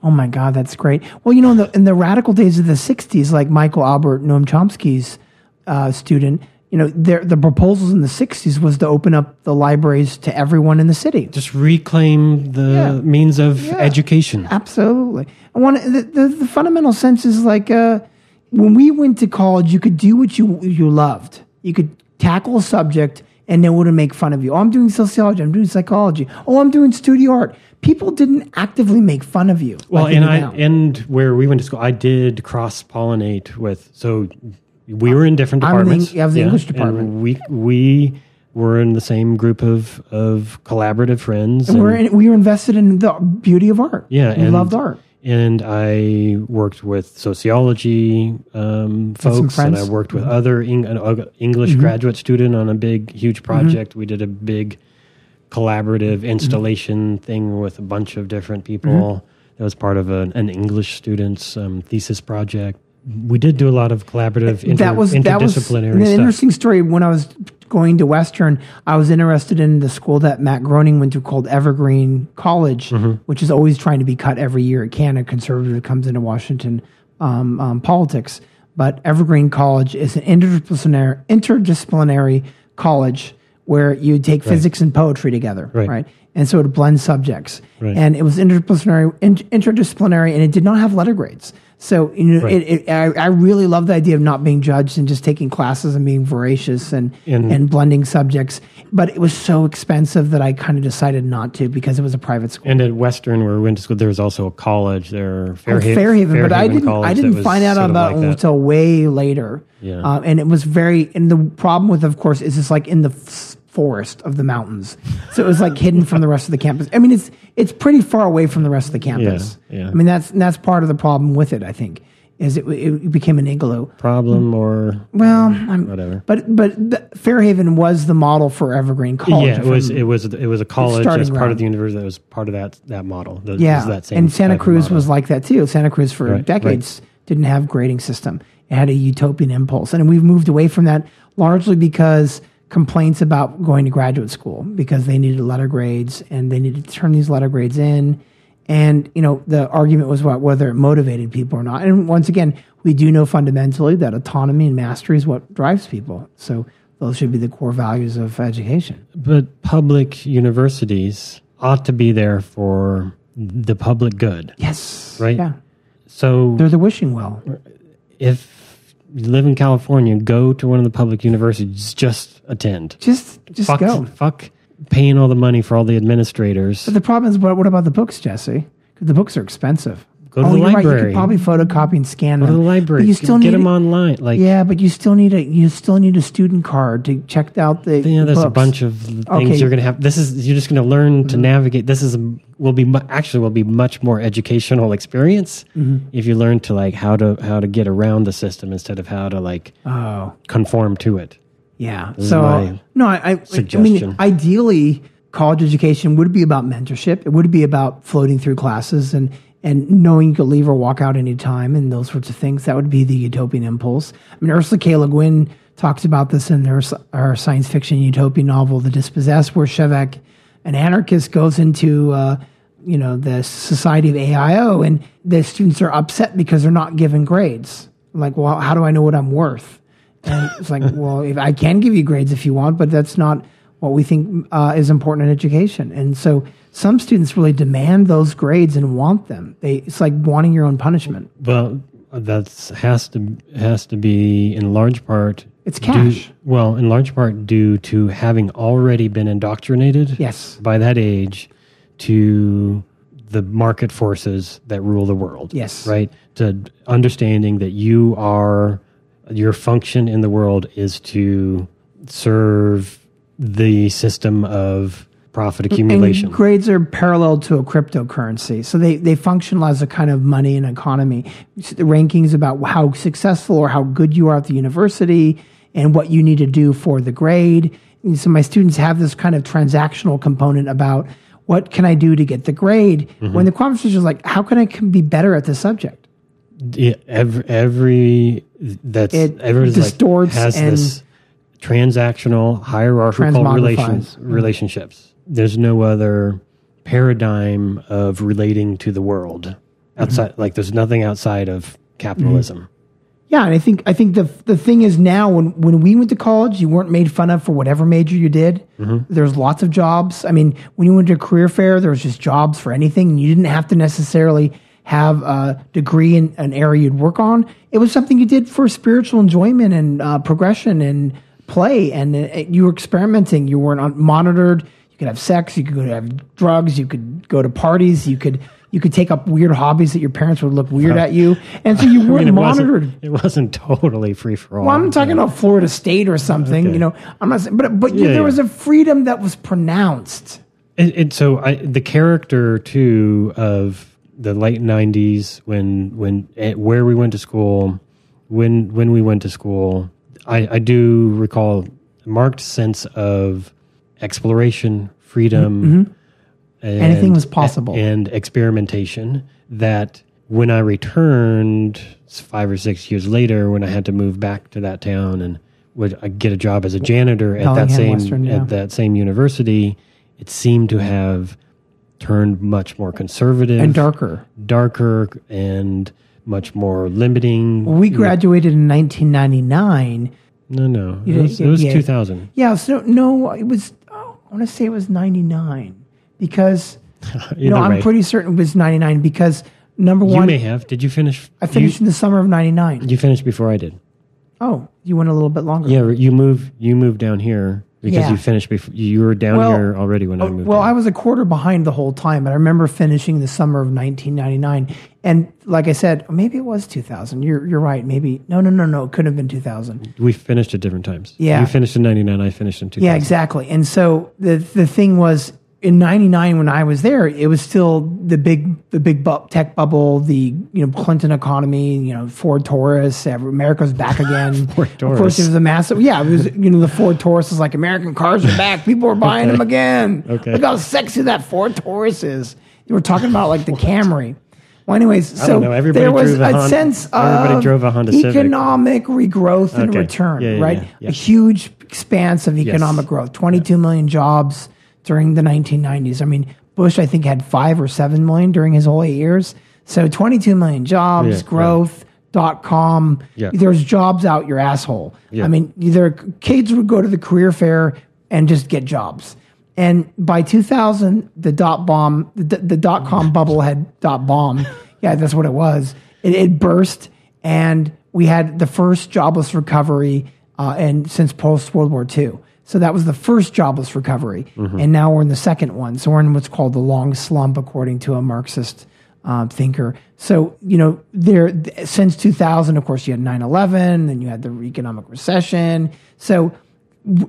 my God. That's great. Well, in the radical days of the 60s, like Michael Albert, Noam Chomsky's student, the proposals in the 60s was to open up the libraries to everyone in the city. Just reclaim the means of education. Absolutely. The fundamental sense is like... when we went to college, you could do what you loved. You could tackle a subject and no one would make fun of you. Oh, I'm doing sociology. I'm doing psychology. Oh, I'm doing studio art. People didn't actively make fun of you. Well, and where we went to school, I did cross-pollinate with, so we were in different departments. I was the English department. And we we're in the same group of collaborative friends. And we were invested in the beauty of art. Yeah. We loved art. And I worked with sociology folks, and I worked with other English graduate student on a huge project. We did a big collaborative installation thing with a bunch of different people. That was part of an English student's thesis project. We did do a lot of collaborative interdisciplinary stuff. An interesting story. When I was going to Western, I was interested in the school that Matt Groening went to called Evergreen College, which is always trying to be cut every year. It can. A conservative comes into Washington politics. But Evergreen College is an interdisciplinary college where you take physics and poetry together, right? And so it blends subjects. Right. And it was interdisciplinary, and it did not have letter grades. So I really love the idea of not being judged and just taking classes and being voracious and blending subjects. But it was so expensive that I kind of decided not to because it was a private school. And at Western, where we went to school, there was also a college there, Fairhaven. But I didn't find out about it until way later. Yeah. And it was and the problem with, of course, is it's like in the forest of the mountains. So it was like hidden from the rest of the campus. I mean, it's pretty far away from the rest of the campus. Yeah. I mean, that's part of the problem with it, I think, is it became an igloo. Problem or whatever. But Fairhaven was the model for Evergreen College. Yeah, it was a college as part of the university that was part of that model. That same and Santa Cruz was like that too. Santa Cruz for decades didn't have grading system. It had a utopian impulse. And we've moved away from that largely because complaints about going to graduate school because they needed letter grades and they needed to turn these letter grades in. And, the argument was about whether it motivated people or not. And once again, we do know fundamentally that autonomy and mastery is what drives people. So those should be the core values of education. But public universities ought to be there for the public good. Yes. Right? Yeah. So they're the wishing well. If you live in California, go to one of the public universities, just attend. Just go. Fuck paying all the money for all the administrators. But the problem is, what about the books, Jesse? Because the books are expensive. Go to the library. Right. You could probably photocopy and scan them. Go to the library. But you still get them online. But you still need a student card to check out the there's books. A bunch of things you're going to have. You're just going to learn to navigate. This will be much more educational experience if you learn to how to get around the system instead of how to conform to it. Yeah. This I mean, ideally, college education would be about mentorship. It would be about floating through classes and knowing you could leave or walk out any time and those sorts of things. That would be the utopian impulse. I mean, Ursula K. Le Guin talks about this in her science fiction utopian novel, The Dispossessed, where Shevek, an anarchist, goes into the society of AIO, and the students are upset because they're not given grades. Like, well, how do I know what I'm worth? And it's like, well, if I can give you grades if you want, but that's not what we think is important in education. And so some students really demand those grades and want them. It's like wanting your own punishment. Well, that has to be in large part. It's cash. In large part due to having already been indoctrinated. Yes. By that age to the market forces that rule the world. Yes. Right? To understanding that your function in the world is to serve the system of profit accumulation. And grades are parallel to a cryptocurrency. So they function as a kind of money and economy. The rankings about how successful or how good you are at the university and what you need to do for the grade. And so my students have this kind of transactional component about what can I do to get the grade? When the conversation is like, how can I be better at this subject? Yeah, every distorts has this transactional hierarchical relationships. There's no other paradigm of relating to the world outside. There's nothing outside of capitalism. Yeah, and I think the thing is now when we went to college, you weren't made fun of for whatever major you did. There's lots of jobs. I mean, when you went to a career fair, there was just jobs for anything. You didn't have to necessarily have a degree in an area you'd work on. It was something you did for spiritual enjoyment and progression and play, and you were experimenting. You weren't monitored. You could have sex. You could go to have drugs. You could go to parties. You could You could take up weird hobbies that your parents would look weird at you. And so you weren't monitored. It wasn't totally free for all. Well, I'm talking about Florida State or something, Okay. I'm not saying, but there was a freedom that was pronounced. And so the character too of the late 90s where we went to school, when we went to school, I do recall a marked sense of exploration, freedom, Anything was possible. And experimentation that when I returned 5 or 6 years later, when I had to move back to that town and would get a job as a janitor at that same university, it seemed to have turned much more conservative and darker and much more limiting. Well, we graduated in 1999. No. It was 2000. Yeah, so no, it was, I want to say it was 99 because, I'm pretty certain it was 99 because, number one. You may have. Did you finish? I finished in the summer of 99. You finished before I did. Oh, you went a little bit longer. Yeah, you moved down here because you finished before. You were down here already when I moved. Well, down. I was a quarter behind the whole time, but I remember finishing the summer of 1999. And like I said, maybe it was 2000. You're right. Maybe no. It couldn't have been 2000. We finished at different times. Yeah, you finished in 99. I finished in 2000. Yeah, exactly. And so the thing was, in 99 when I was there, it was still the big tech bubble, the Clinton economy, Ford Taurus, America's back again. Ford Taurus. Of course, it was a massive. Yeah, it was the Ford Taurus was like American cars are back. People are buying them again. Okay. Look how sexy that Ford Taurus is. You were talking about like the Camry. Well, anyways, I don't know. there was a sense of drove a Honda Civic. economic regrowth and return, right? Yeah. A huge expanse of economic growth, 22 million jobs during the 1990s. I mean, Bush, I think, had 5 or 7 million during his whole 8 years. So 22 million jobs, growth, .com. Yeah. There's jobs out your asshole. Yeah. I mean, either kids would go to the career fair and just get jobs. And by 2000, the .com bubble had .bomb. Yeah, that's what it was. It burst, and we had the first jobless recovery since post-World War II. So that was the first jobless recovery. And now we're in the second one. So we're in what's called the long slump, according to a Marxist thinker. So, since 2000, of course, you had 9/11, then you had the economic recession. So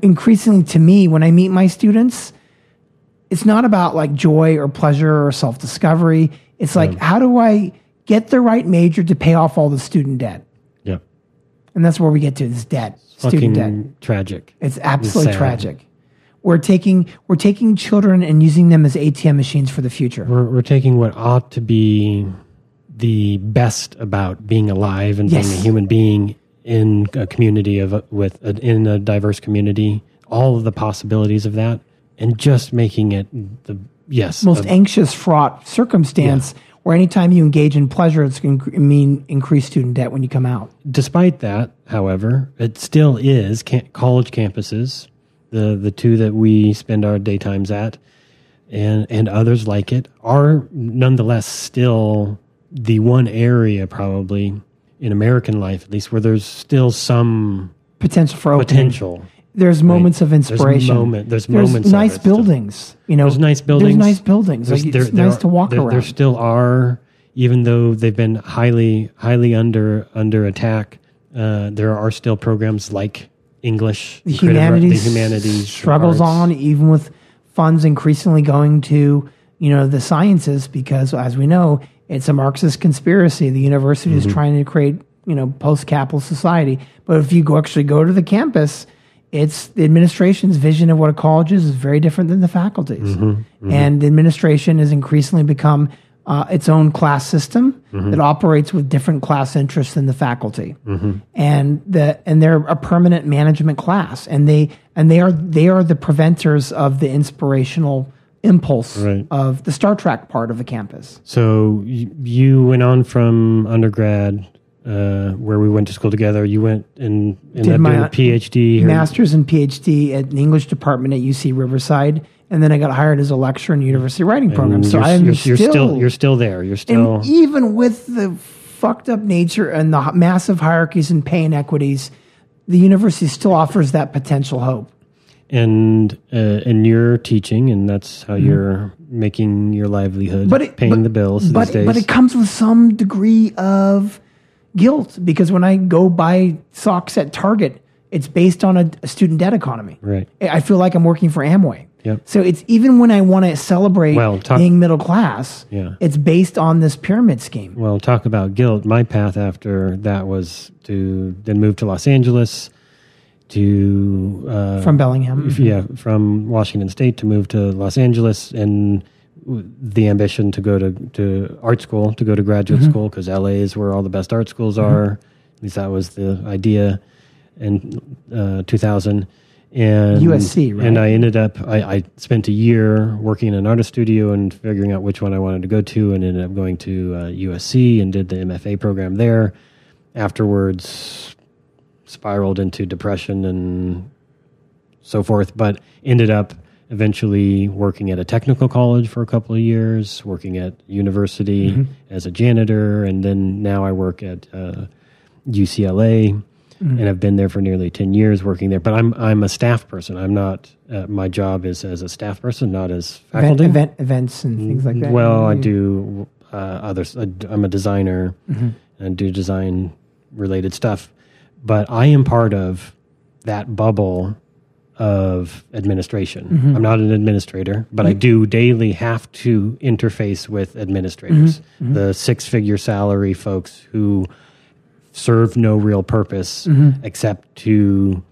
increasingly to me, when I meet my students, it's not about like joy or pleasure or self-discovery. It's like, how do I get the right major to pay off all the student debt? Yeah. And that's where we get to this debt. Student debt. Tragic. It's absolutely tragic. We're taking children and using them as ATM machines for the future. We're taking what ought to be the best about being alive and being a human being in a community in a diverse community, all of the possibilities of that, and just making it the most anxious, fraught circumstance. Yeah. Where anytime you engage in pleasure, it's going to mean increased student debt when you come out. Despite that, however, it still is college campuses, the two that we spend our daytimes at, and others like it, are nonetheless still the one area probably in American life, at least, where there's still some potential for opening. Potential. There's moments of inspiration. There's moments. Nice buildings. There's nice buildings. There's nice buildings. It's nice to walk around. There still are, even though they've been highly under attack. There are still programs like English. The humanities struggles on, even with funds increasingly going to the sciences, because as we know, it's a Marxist conspiracy. The university is trying to create post-capitalist society. But if you actually go to the campus, it's the administration's vision of what a college is very different than the faculty's. And the administration has increasingly become its own class system that operates with different class interests than the faculty. And they're a permanent management class, and they are the preventers of the inspirational impulse of the Star Trek part of the campus. So you went on from undergrad, where we went to school together. You went and ended up doing a PhD. Master's and PhD at the English department at UC Riverside. And then I got hired as a lecturer in university writing program. So you're still there. You're still, and even with the fucked up nature and the massive hierarchies and pay inequities, the university still offers that potential hope. And you're teaching, and that's how you're making your livelihood, paying the bills these days. But it comes with some degree of guilt, because when I go buy socks at Target, it's based on a student debt economy. Right. I feel like I'm working for Amway. Yep. So it's even when I want to celebrate being middle class, it's based on this pyramid scheme. Well, talk about guilt. My path after that was to then move to Los Angeles, from Bellingham. From Washington State to move to Los Angeles, and the ambition to go to art school, to go to graduate school, because LA is where all the best art schools are. At least that was the idea in 2000. And USC, right? And I ended up, I spent a year working in an artist studio and figuring out which one I wanted to go to, and ended up going to USC and did the MFA program there. Afterwards, spiraled into depression and so forth, but ended up eventually working at a technical college for a couple of years, working at university as a janitor, and then now I work at UCLA, and I've been there for nearly 10 years working there. But I'm a staff person. I'm not. My job is as a staff person, not as faculty. Events and things like that. Well, I do others. I'm a designer and do design related stuff. But I am part of that bubble of administration. I'm not an administrator, but I do daily have to interface with administrators, the six-figure salary folks who serve no real purpose except to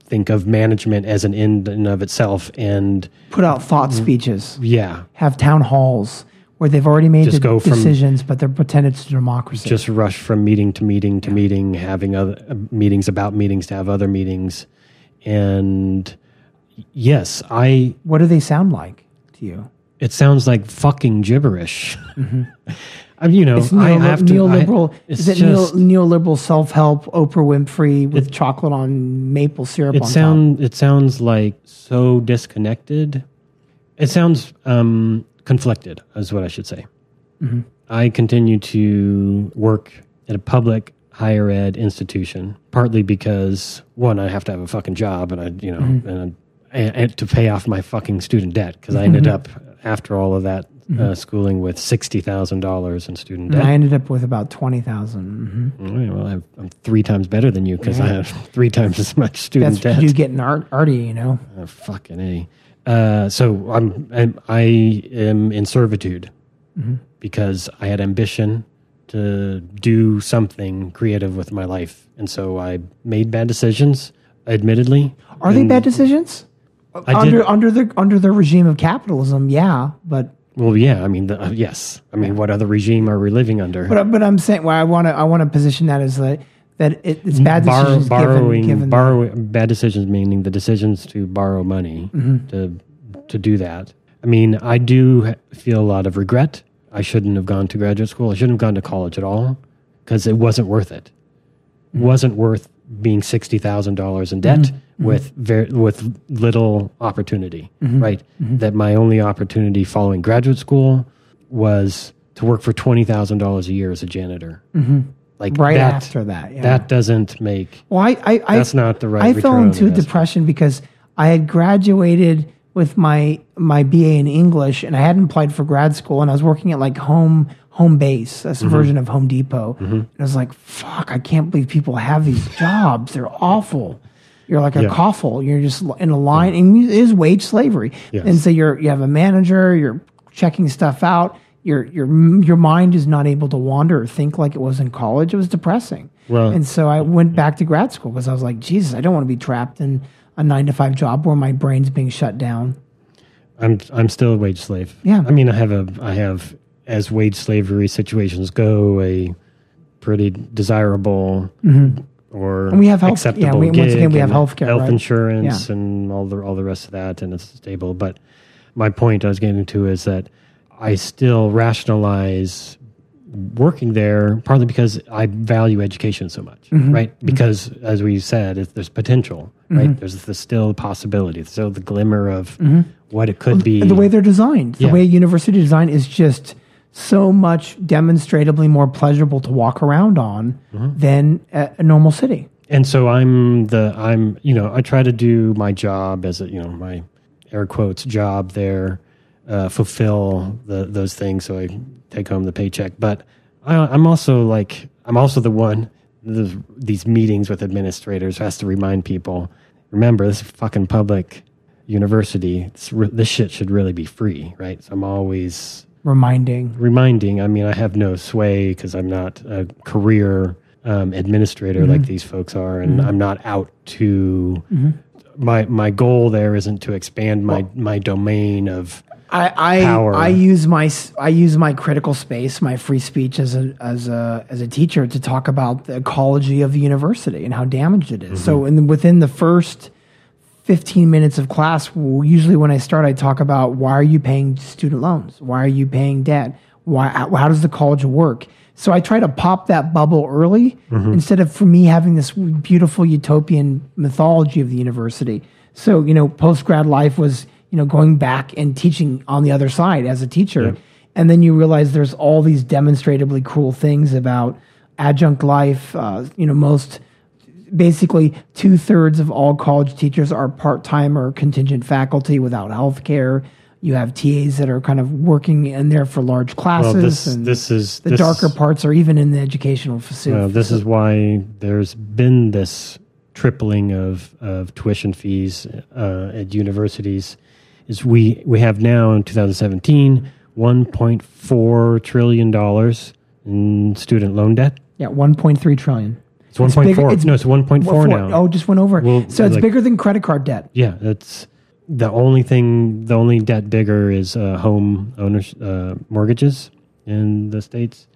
think of management as an end in of itself and put out thought speeches. Yeah. Have town halls where they've already made the decisions, but they're pretending it's democracy. Just rush from meeting to meeting to meeting, having other meetings about meetings to have other meetings. And yes, what do they sound like to you? It sounds like fucking gibberish. I mean, it's neoliberal. Neoliberal self-help, Oprah Winfrey with chocolate on maple syrup on top? It sounds like so disconnected. It sounds conflicted, is what I should say. I continue to work at a public higher ed institution, partly because one, I have to have a fucking job, and and to pay off my fucking student debt, because I ended up after all of that schooling with $60,000 in student debt. And I ended up with about $20,000. Well, I'm 3 times better than you, because I have 3 times as much student debt. That's you getting arty, you know. Fucking A. So I am in servitude because I had ambition to do something creative with my life, and so I made bad decisions. Admittedly, are they bad decisions? Under the regime of capitalism, yeah, but. Well, yeah, I mean, yes. I mean, what other regime are we living under? But I'm saying, well, I want to position that as that it's bad decisions given bad decisions, meaning the decisions to borrow money to do that. I mean, I do feel a lot of regret. I shouldn't have gone to graduate school. I shouldn't have gone to college at all, because it wasn't worth it. It wasn't worth being $60,000 in debt with little opportunity, right? That my only opportunity following graduate school was to work for $20,000 a year as a janitor. Like after that, yeah. That doesn't make. Well, that's not the right. I fell into a depression because I had graduated with my BA in English, and I hadn't applied for grad school, and I was working at like home base, that's a version of Home Depot. And I was like, fuck, I can't believe people have these jobs. They're awful. You're like a coffle. You're just in a line, and it is wage slavery. Yes. And so you have a manager, you're checking stuff out. Your mind is not able to wander or think like it was in college. It was depressing. Well, and so I went back to grad school because I was like, Jesus, I don't want to be trapped in a 9-to-5 job where my brain's being shut down. I'm still a wage slave. Yeah. I mean, I have as wage slavery situations go, a pretty desirable or and we have acceptable gig. Once again, we have healthcare, health insurance, and all the rest of that, and it's stable. But my point I was getting to is that I still rationalize working there partly because I value education so much, right? Because as we said, there's potential, right? There's still a possibility, there's still the glimmer of what it could be. And the way they're designed, the way university design is just so much demonstrably more pleasurable to walk around on than a normal city. And so I try to do my job as my air quotes job there, fulfill those things so I take home the paycheck. But I'm also the one, these meetings with administrators has to remind people, remember, this is fucking public university. This shit should really be free, right? So I'm always reminding. I mean, I have no sway because I'm not a career administrator like these folks are, and I'm not out to. My goal there isn't to expand my domain of power. I use my critical space, my free speech as a teacher to talk about the ecology of the university and how damaged it is. So within the first 15 minutes of class, usually when I start, I talk about why are you paying student loans? Why are you paying debt? How does the college work? So I try to pop that bubble early instead of for me having this beautiful utopian mythology of the university. So, post-grad life was, going back and teaching on the other side as a teacher. Yeah. And then you realize there's all these demonstratively cruel things about adjunct life. Most, basically 2/3 of all college teachers are part-time or contingent faculty without health care. You have TAs that are kind of working in there for large classes. Well, the darker parts are even in the educational facility. Well, this is why there's been this tripling of tuition fees at universities. Is we have now in 2017 $1.4 trillion in student loan debt. Yeah, 1.3 trillion. It's 1.4. It's 1.4 now. Oh, just went over. Well, so it's bigger than credit card debt. Yeah, it's the only debt bigger is home owners mortgages in the States.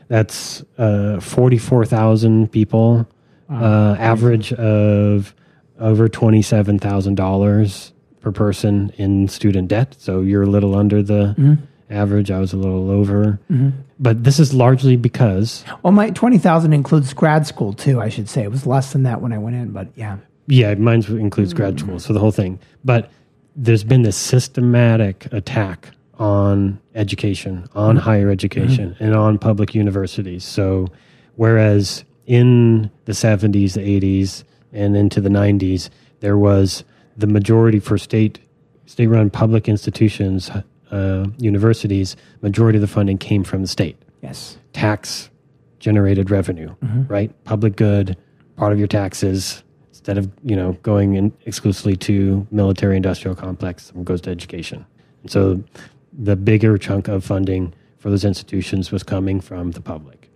That's 44,000 people, average of over $27,000 per person in student debt. So you're a little under the average. I was a little over. But this is largely because... Well, my 20,000 includes grad school, too, I should say. It was less than that when I went in, but yeah. Yeah, mine includes grad school, so the whole thing. But there's been this systematic attack on education, on higher education, and on public universities. So whereas in the 70s, the 80s, and into the 90s, there was the majority for state-run public institutions, universities, majority of the funding came from the state. Yes. Tax-generated revenue, right? Public good, part of your taxes, instead of going in exclusively to military-industrial complex, goes to education. And so the bigger chunk of funding for those institutions was coming from the public.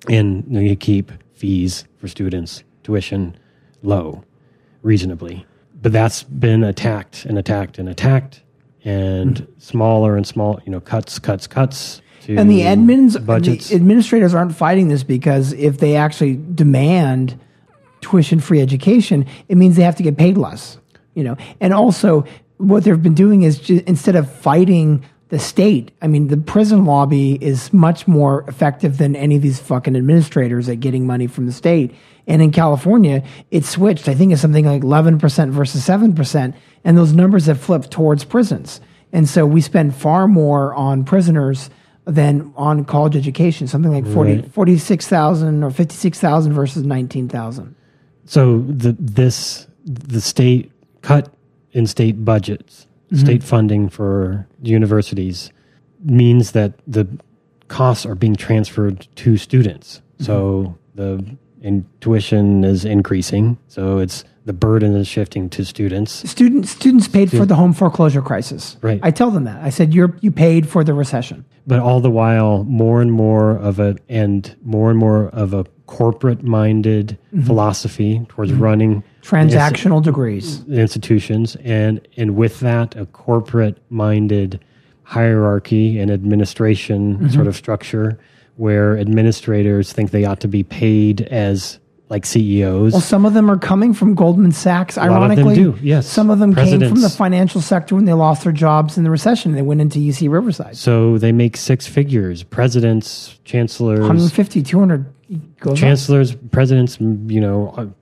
And you keep fees for students, tuition low, reasonably. But that's been attacked and attacked and attacked, and smaller and small, cuts to and the budgets. The administrators aren't fighting this because if they actually demand tuition-free education, it means they have to get paid less, And also, what they've been doing is instead of fighting the state, the prison lobby is much more effective than any of these fucking administrators at getting money from the state. And in California, it switched. I think it's something like 11% versus 7%, and those numbers have flipped towards prisons. And so we spend far more on prisoners than on college education, something like 46,000 or 56,000 versus 19,000. So the state cut in state budgets, state funding for universities means that the costs are being transferred to students. So tuition is increasing. So it's the burden is shifting to students. Students paid for the home foreclosure crisis. Right. I tell them that. I said, you paid for the recession. But all the while, more and more of a corporate-minded philosophy towards running transactional degrees, institutions, and with that, a corporate-minded hierarchy and administration sort of structure where administrators think they ought to be paid as like CEOs. Well, some of them are coming from Goldman Sachs. Ironically, a lot of them do, yes. Some of them came from the financial sector when they lost their jobs in the recession. They went into UC Riverside. So they make six figures. Presidents, chancellors, 150, 200. Chancellors, presidents,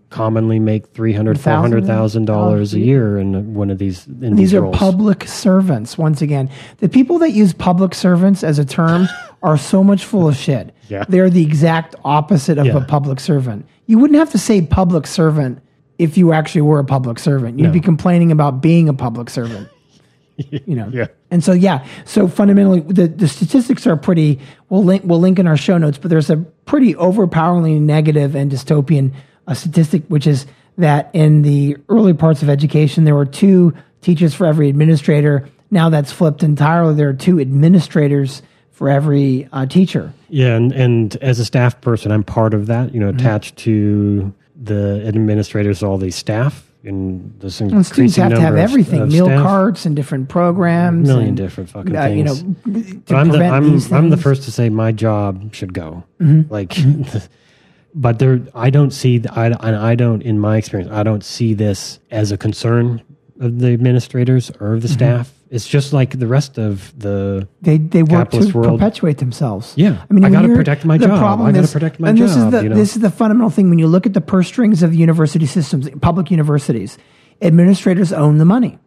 commonly make $300,000, $400,000 a year in one of these. These are public servants. Once again, the people that use public servants as a term are so much full of shit. Yeah. They're the exact opposite of a public servant. You wouldn't have to say public servant if you actually were a public servant. You'd be complaining about being a public servant. Yeah. And so, so fundamentally, the statistics are pretty, we'll link in our show notes, but there's a pretty overpoweringly negative and dystopian statistic, which is that in the early parts of education, there were 2 teachers for every administrator. Now that's flipped entirely. There are 2 administrators for every teacher. Yeah, and as a staff person, I'm part of that, attached to the administrators, all these staff. And this students have to have everything, meal carts and different programs. A million different fucking things. I'm the first to say my job should go. But I don't see, in my experience, I don't see this as a concern of the administrators or of the staff. It's just like the rest of the they work to world. Perpetuate themselves. Yeah, I got to protect my job. I got to protect my job. This is the fundamental thing. When you look at the purse strings of university systems, public universities, administrators own the money.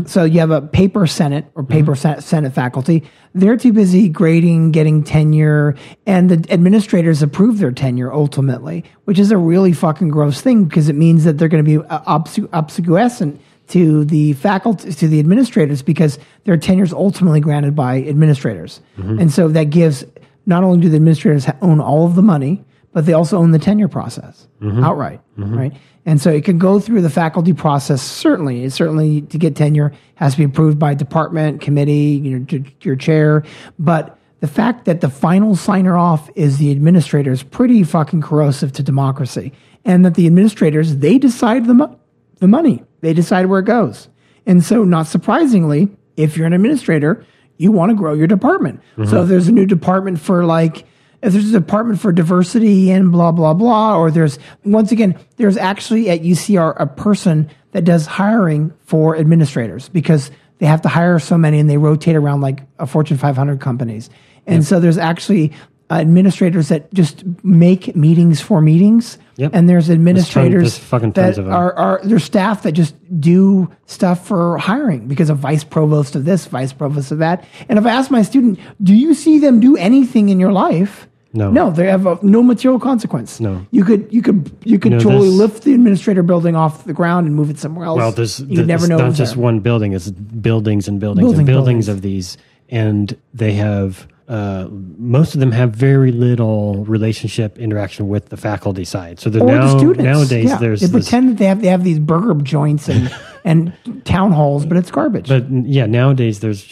So you have a paper senate or paper senate faculty. They're too busy grading, getting tenure, and the administrators approve their tenure ultimately, which is a really fucking gross thing because it means that they're going to be obsequious to the faculty, to the administrators, because their tenure is ultimately granted by administrators. And so that gives, not only do the administrators own all of the money, but they also own the tenure process outright, right? And so it can go through the faculty process. Certainly to get tenure has to be approved by department, committee, your chair. But the fact that the final signer off is the administrator is pretty fucking corrosive to democracy. And that the administrators, they decide the money. They decide where it goes. And so, not surprisingly, if you're an administrator, you want to grow your department. So if there's a new department for if there's a department for diversity and blah, blah, blah, or there's actually at UCR a person that does hiring for administrators because they have to hire so many and they rotate around like a Fortune 500 companies. And so there's actually administrators that just make meetings for meetings. And there's administrators that are there's staff that just do stuff for hiring because of vice provost of this, vice provost of that. And if I ask my student, do you see them do anything in your life? No, they have no material consequence. No, you could totally lift the administrator building off the ground and move it somewhere else. Well, you never know. It's not just one building; it's buildings and buildings of these, and they have. Most of them have very little relationship interaction with the faculty side. So nowadays they pretend that they have these burger joints and town halls, but it's garbage. But nowadays there's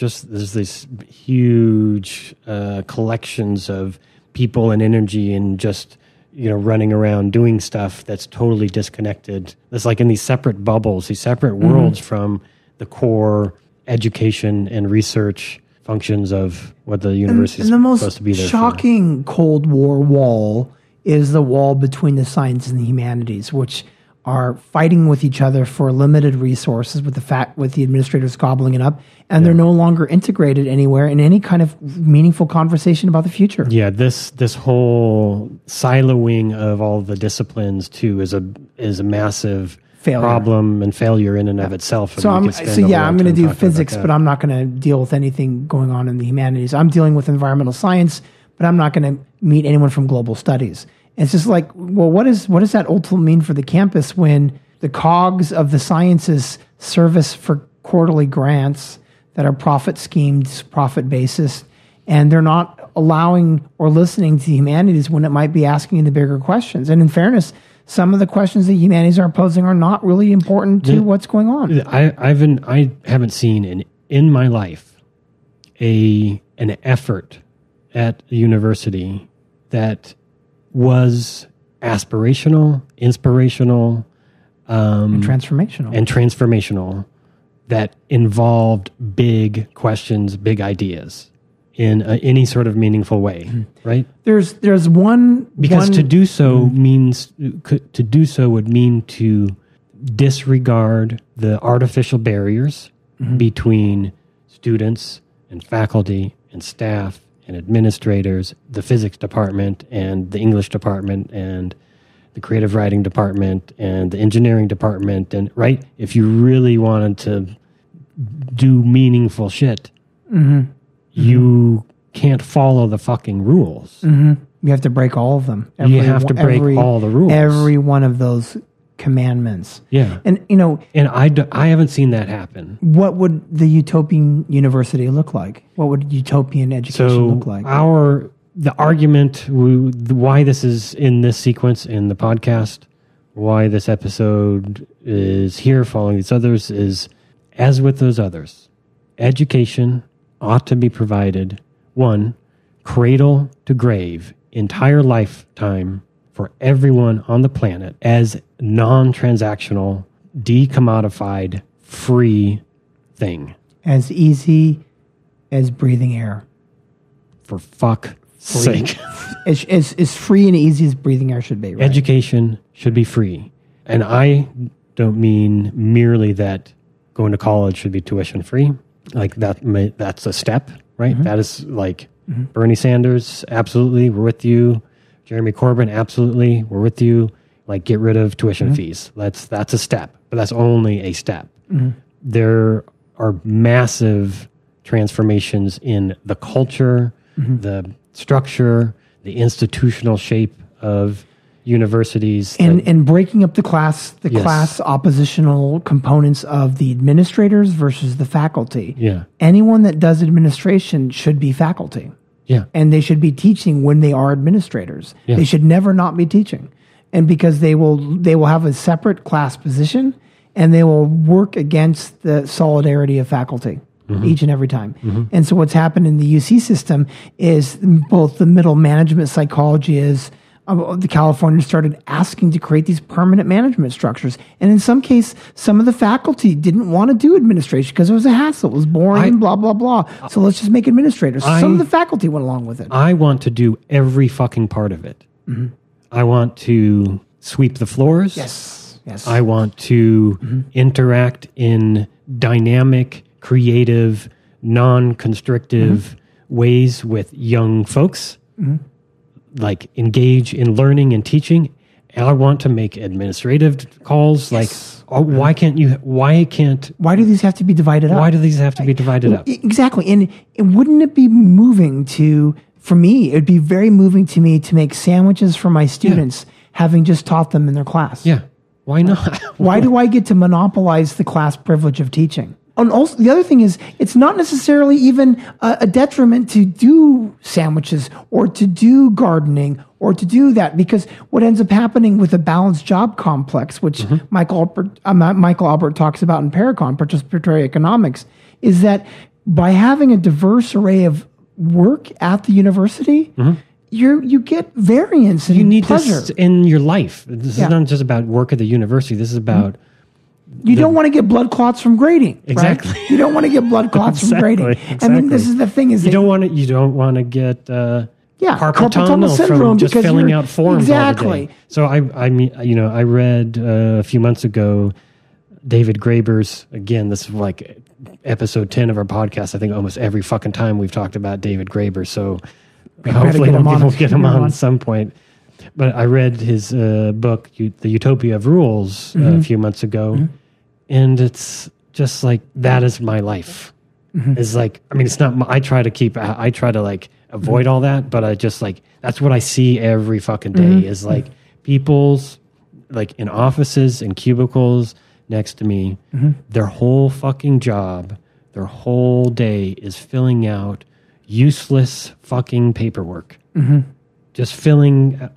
these huge collections of people and energy and just running around doing stuff that's totally disconnected. It's like in these separate bubbles, these separate worlds from the core education and research functions of what the university is supposed to be there for. The most shocking Cold War wall is the wall between the sciences and the humanities, which are fighting with each other for limited resources with the administrators gobbling it up, and they're no longer integrated anywhere in any kind of meaningful conversation about the future. Yeah, this whole siloing of all the disciplines too is a massive problem and failure in and of itself. So I'm going to do physics, but I'm not going to deal with anything going on in the humanities. I'm dealing with environmental science, but I'm not going to meet anyone from global studies. And it's just like, well, what does that ultimately mean for the campus when the cogs of the sciences service for quarterly grants that are profit schemed, profit basis, and they're not allowing or listening to the humanities when it might be asking the bigger questions? And in fairness, some of the questions that humanities are posing are not really important to what's going on. I haven't seen in my life an effort at a university that was aspirational, inspirational, and transformational, that involved big questions, big ideas in any sort of meaningful way, right? There's one because to do so would mean to disregard the artificial barriers between students and faculty and staff and administrators, the physics department and the English department and the creative writing department and the engineering department, and right, if you really wanted to do meaningful shit, you can't follow the fucking rules. You have to break all of them. You have to break all the rules. Every one of those commandments. Yeah. And, And I haven't seen that happen. what would the utopian university look like? What would utopian education look like? The argument, why this is in this sequence in the podcast, why this episode is here following these others is, as with those others, education ought to be provided, one, cradle to grave, entire lifetime for everyone on the planet as non-transactional, decommodified, free thing. As easy as breathing air. For fuck's sake. As free and easy as breathing air should be, right? Education should be free. And I don't mean merely that going to college should be tuition free. Like that's a step, right? That is like Bernie Sanders, absolutely, we're with you. Jeremy Corbyn, absolutely, we're with you. Like, get rid of tuition fees. That's a step, but that's only a step. There are massive transformations in the culture, the structure, the institutional shape of universities. And breaking up the class oppositional components of the administrators versus the faculty. Yeah. Anyone that does administration should be faculty. Yeah. And they should be teaching when they are administrators. Yeah. They should never not be teaching. And because they will have a separate class position and they will work against the solidarity of faculty each and every time. And so what's happened in the UC system is both the middle management psychology is the California started asking to create these permanent management structures. And in some case, some of the faculty didn't want to do administration because it was a hassle. It was boring and blah, blah, blah. So let's just make administrators. Some of the faculty went along with it. I want to do every fucking part of it. I want to sweep the floors. Yes. I want to interact in dynamic, creative, non-constrictive ways with young folks. Like engage in learning and teaching. And I want to make administrative calls. Like, why do these have to be divided up? Why do these have to be divided up? Exactly. And wouldn't it be moving for me, it would be very moving to me to make sandwiches for my students, having just taught them in their class. Yeah. Why not? Why do I get to monopolize the class privilege of teaching? And also, the other thing is, it's not necessarily even a detriment to do sandwiches or to do gardening or to do that, because what ends up happening with a balanced job complex, which Michael Albert talks about in Paracon, participatory economics, is that by having a diverse array of work at the university, you get variance and you need pleasure. this in your life. This is not just about work at the university. This is about you don't want to get blood clots from grading. Exactly. Right? You don't want to get blood clots from grading. Exactly. I mean, this is the thing: is you don't want to get carpal tunnel syndrome from just filling out forms all the day. So I read a few months ago David Graeber's. Again, this is like episode 10 of our podcast. I think almost every fucking time we've talked about David Graeber. So hopefully we'll get him on at some point. But I read his book, The Utopia of Rules, a few months ago. And it's just like, that is my life. It's like, I mean, it's not, I try to like avoid all that, but I just like, that's what I see every fucking day is like people's, like in offices and cubicles next to me, their whole fucking job, their whole day is filling out useless fucking paperwork. Just filling,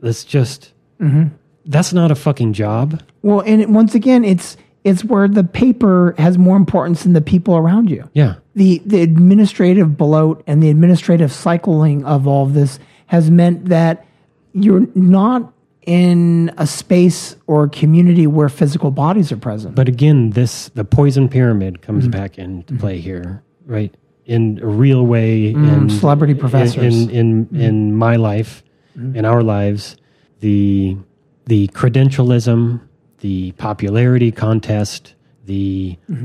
that's not a fucking job. Well, and once again, it's where the paper has more importance than the people around you. Yeah. The administrative bloat and the administrative cycling of all of this has meant that you're not in a space or a community where physical bodies are present. But again, the poison pyramid comes back into play here, right? In a real way. In celebrity professors. In my life, in our lives, the credentialism, the popularity contest,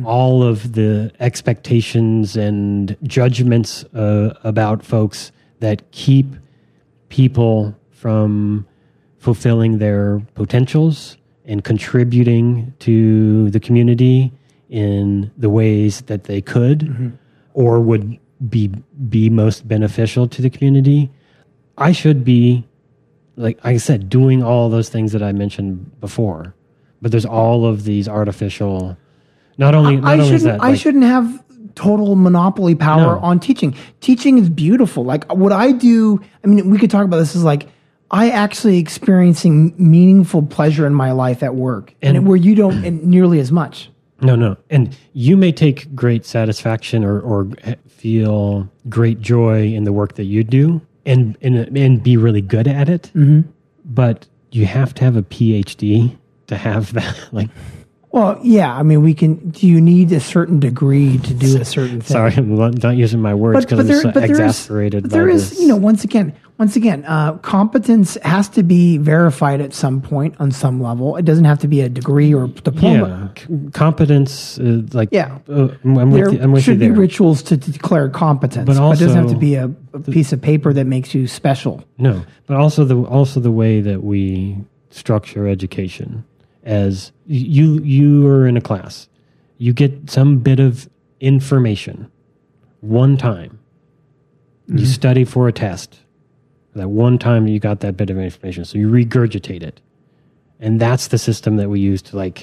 all of the expectations and judgments about folks that keep people from fulfilling their potentials and contributing to the community in the ways that they could or would be most beneficial to the community, I should be, like I said, doing all those things that I mentioned before. But there's all of these artificial. Not only is that, I shouldn't have total monopoly power on teaching. Teaching is beautiful. Like what I do, I mean, we could talk about this as like I actually experiencing meaningful pleasure in my life at work, and where you don't nearly as much. No. And you may take great satisfaction or feel great joy in the work that you do and be really good at it. Mm-hmm. But you have to have a PhD to have that. Like, well, yeah. I mean, do you need a certain degree to do a certain thing? Sorry, I'm not using my words because I'm so exasperated by this. There is, once again, competence has to be verified at some point on some level. It doesn't have to be a degree or diploma. Yeah, competence, I'm with there should be rituals to declare competence, but it doesn't have to be a piece of paper that makes you special. No, but also the way that we structure education. As you are in a class, you get some bit of information one time. You study for a test. That one time you got that bit of information, so you regurgitate it, and that's the system that we use to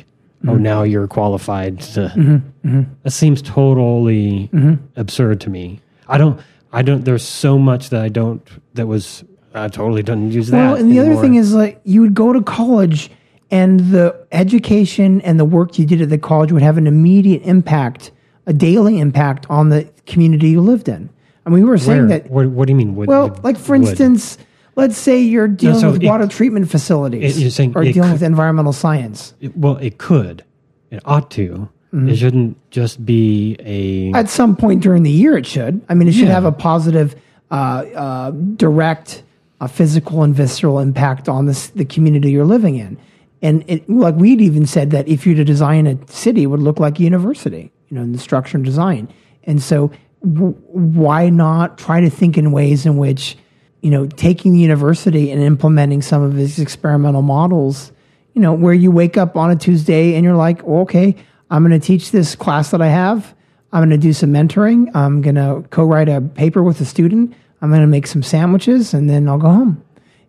now you're qualified to. That seems totally absurd to me. I don't. There's so much that I don't. I totally don't use that. Well, and the other thing is you would go to college, and the education and the work you did at the college would have an immediate impact, a daily impact on the community you lived in. I mean, we were saying that. What do you mean? For instance, let's say you're dealing with water treatment facilities, you're saying dealing with environmental science. It could. It ought to. Mm-hmm. It shouldn't just be a. At some point during the year, it should. I mean, it should have a positive, direct, physical and visceral impact on the community you're living in. And we'd even said that if you were to design a city, it would look like a university, in the structure and design. And so why not try to think in ways in which, taking the university and implementing some of these experimental models, where you wake up on a Tuesday and you're like, well, okay, I'm going to teach this class that I have. I'm going to do some mentoring. I'm going to co-write a paper with a student. I'm going to make some sandwiches and then I'll go home.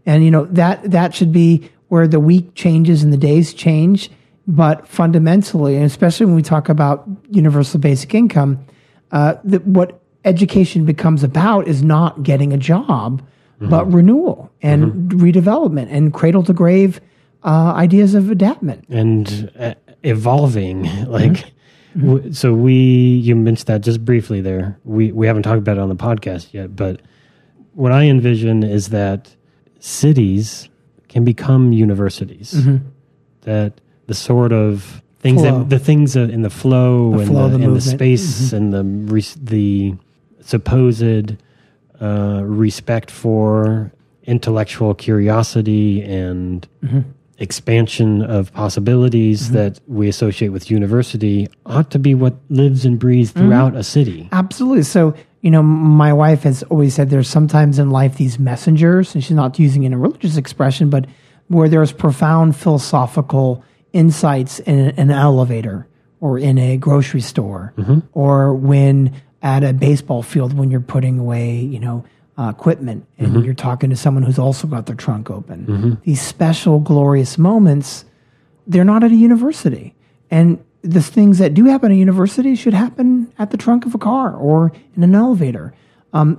And, that should be where the week changes and the days change. But fundamentally, and especially when we talk about universal basic income, what education becomes about is not getting a job, but renewal and redevelopment and cradle to grave ideas of adaptment and evolving. So you mentioned that just briefly there. We haven't talked about it on the podcast yet, but what I envision is that cities can become universities. That the sort of things in the flow and the space and the supposed respect for intellectual curiosity and expansion of possibilities that we associate with university ought to be what lives and breathes throughout a city. Absolutely. So, my wife has always said there's sometimes in life these messengers, and she's not using it in a religious expression, but where there's profound philosophical insights in an elevator or in a grocery store or when at a baseball field when you're putting away, equipment and you're talking to someone who's also got their trunk open. These special, glorious moments, they're not at a university. And the things that do happen at a university should happen at the trunk of a car or in an elevator.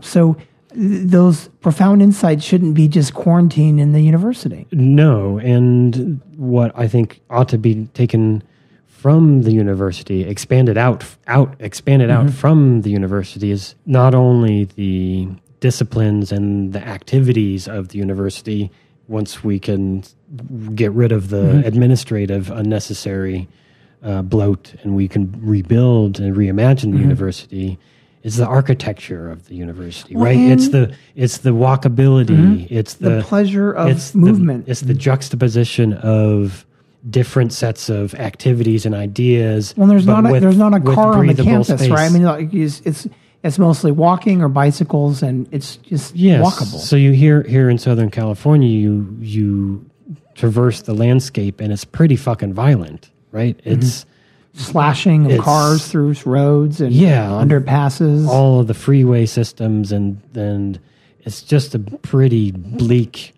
So those profound insights shouldn't be just quarantined in the university. No, and what I think ought to be taken from the university, expanded out from the university is not only the disciplines and the activities of the university. Once we can get rid of the administrative unnecessary bloat, and we can rebuild and reimagine the university. It's the architecture of the university, right? It's the walkability. It's the pleasure of movement. It's the juxtaposition of different sets of activities and ideas. Well, there's not a car on the campus, space. Right? I mean, it's mostly walking or bicycles, and it's just walkable. So you here in Southern California, you traverse the landscape, and it's pretty fucking violent, right? It's slashing of cars through roads and underpasses. All of the freeway systems, and it's just a pretty bleak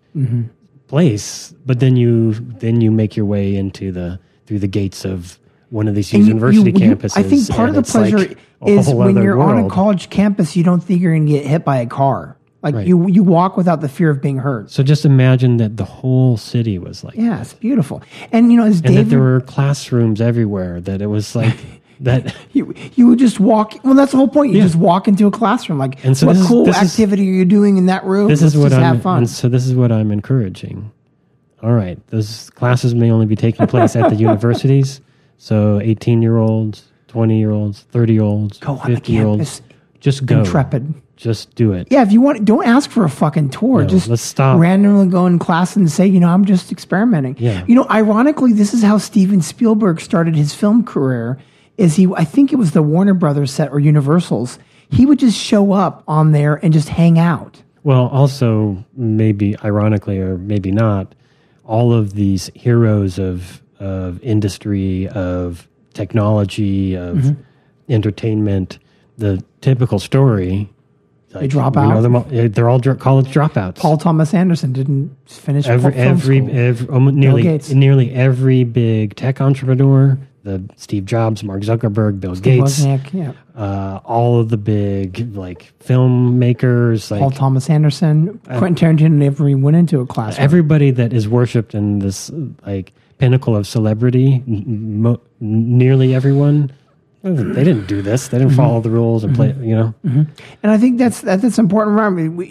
place. But then you make your way through the gates of one of these university campuses. I think part of the pleasure is when you're on a college campus, you don't think you're going to get hit by a car. Like you walk without the fear of being hurt. So just imagine that the whole city was like that. It's beautiful. And as David, that there were classrooms everywhere, that it was like that you would just walk. Well, that's the whole point. You just walk into a classroom. Like, and so what cool activity are you doing in that room? This is what this is what I'm encouraging. All right, those classes may only be taking place at the universities. So 18-year-olds, 20-year-olds, 30-year-olds, 50-year-olds, just go. Intrepid. Just do it. Yeah, if you want, don't ask for a fucking tour. Just let's stop. Randomly go in class and say, I'm just experimenting. Yeah. Ironically, this is how Steven Spielberg started his film career. I think it was the Warner Brothers set or Universal's. He would just show up on there and just hang out. Well, also, maybe ironically or maybe not, all of these heroes of industry, of technology, of entertainment, the typical story. They drop out. They're all college dropouts. Paul Thomas Anderson didn't finish nearly every big tech entrepreneur, the Steve Jobs, Mark Zuckerberg, Bill Gates, Wozniak, all of the big filmmakers, Paul Thomas Anderson, Quentin Tarantino never went into a classroom. Everybody that is worshipped in this pinnacle of celebrity, nearly everyone. They didn't do this. They didn't follow the rules and play. And I think that's important. Remember,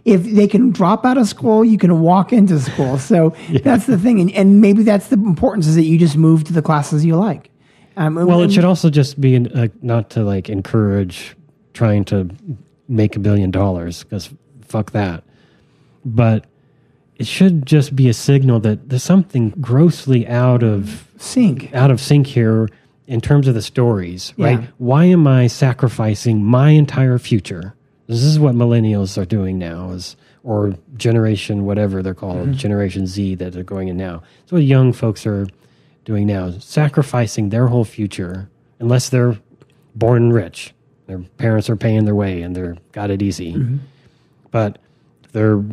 if they can drop out of school, you can walk into school. So that's the thing, and maybe that's the importance is that you just move to the classes you like. It should also just be not to encourage trying to make $1 billion, because fuck that. But it should just be a signal that there's something grossly out of sync here. In terms of the stories, right? Why am I sacrificing my entire future? This is what millennials are doing now, or generation, whatever they're called, Generation Z that are going in now. It's what young folks are doing now, sacrificing their whole future, unless they're born rich. Their parents are paying their way and they're got it easy. But they're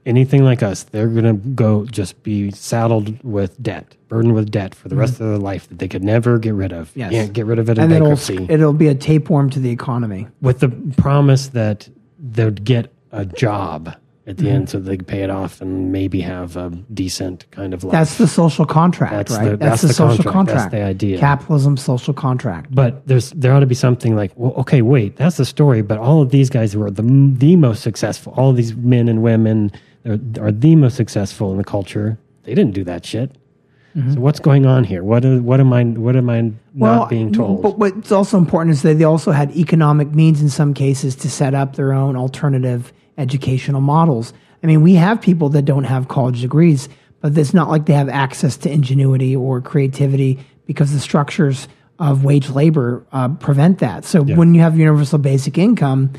anything like us, they're going to go just be saddled with debt, burdened with debt for the rest of their life that they could never get rid of. Yes. You can't get rid of it in bankruptcy. It'll be a tapeworm to the economy. With the promise that they'd get a job at the end so they can pay it off and maybe have a decent kind of life. That's the social contract, right? That's the social contract. That's the idea. Capitalism, social contract. But there ought to be something like, well, okay, wait, that's the story, but all of these guys who are the most successful, all of these men and women are the most successful in the culture. They didn't do that shit. So what's going on here? What am I not being told? But what's also important is that they also had economic means in some cases to set up their own alternative educational models. I mean, we have people that don't have college degrees, but it's not like they have access to ingenuity or creativity because the structures of wage labor prevent that. So when you have universal basic income,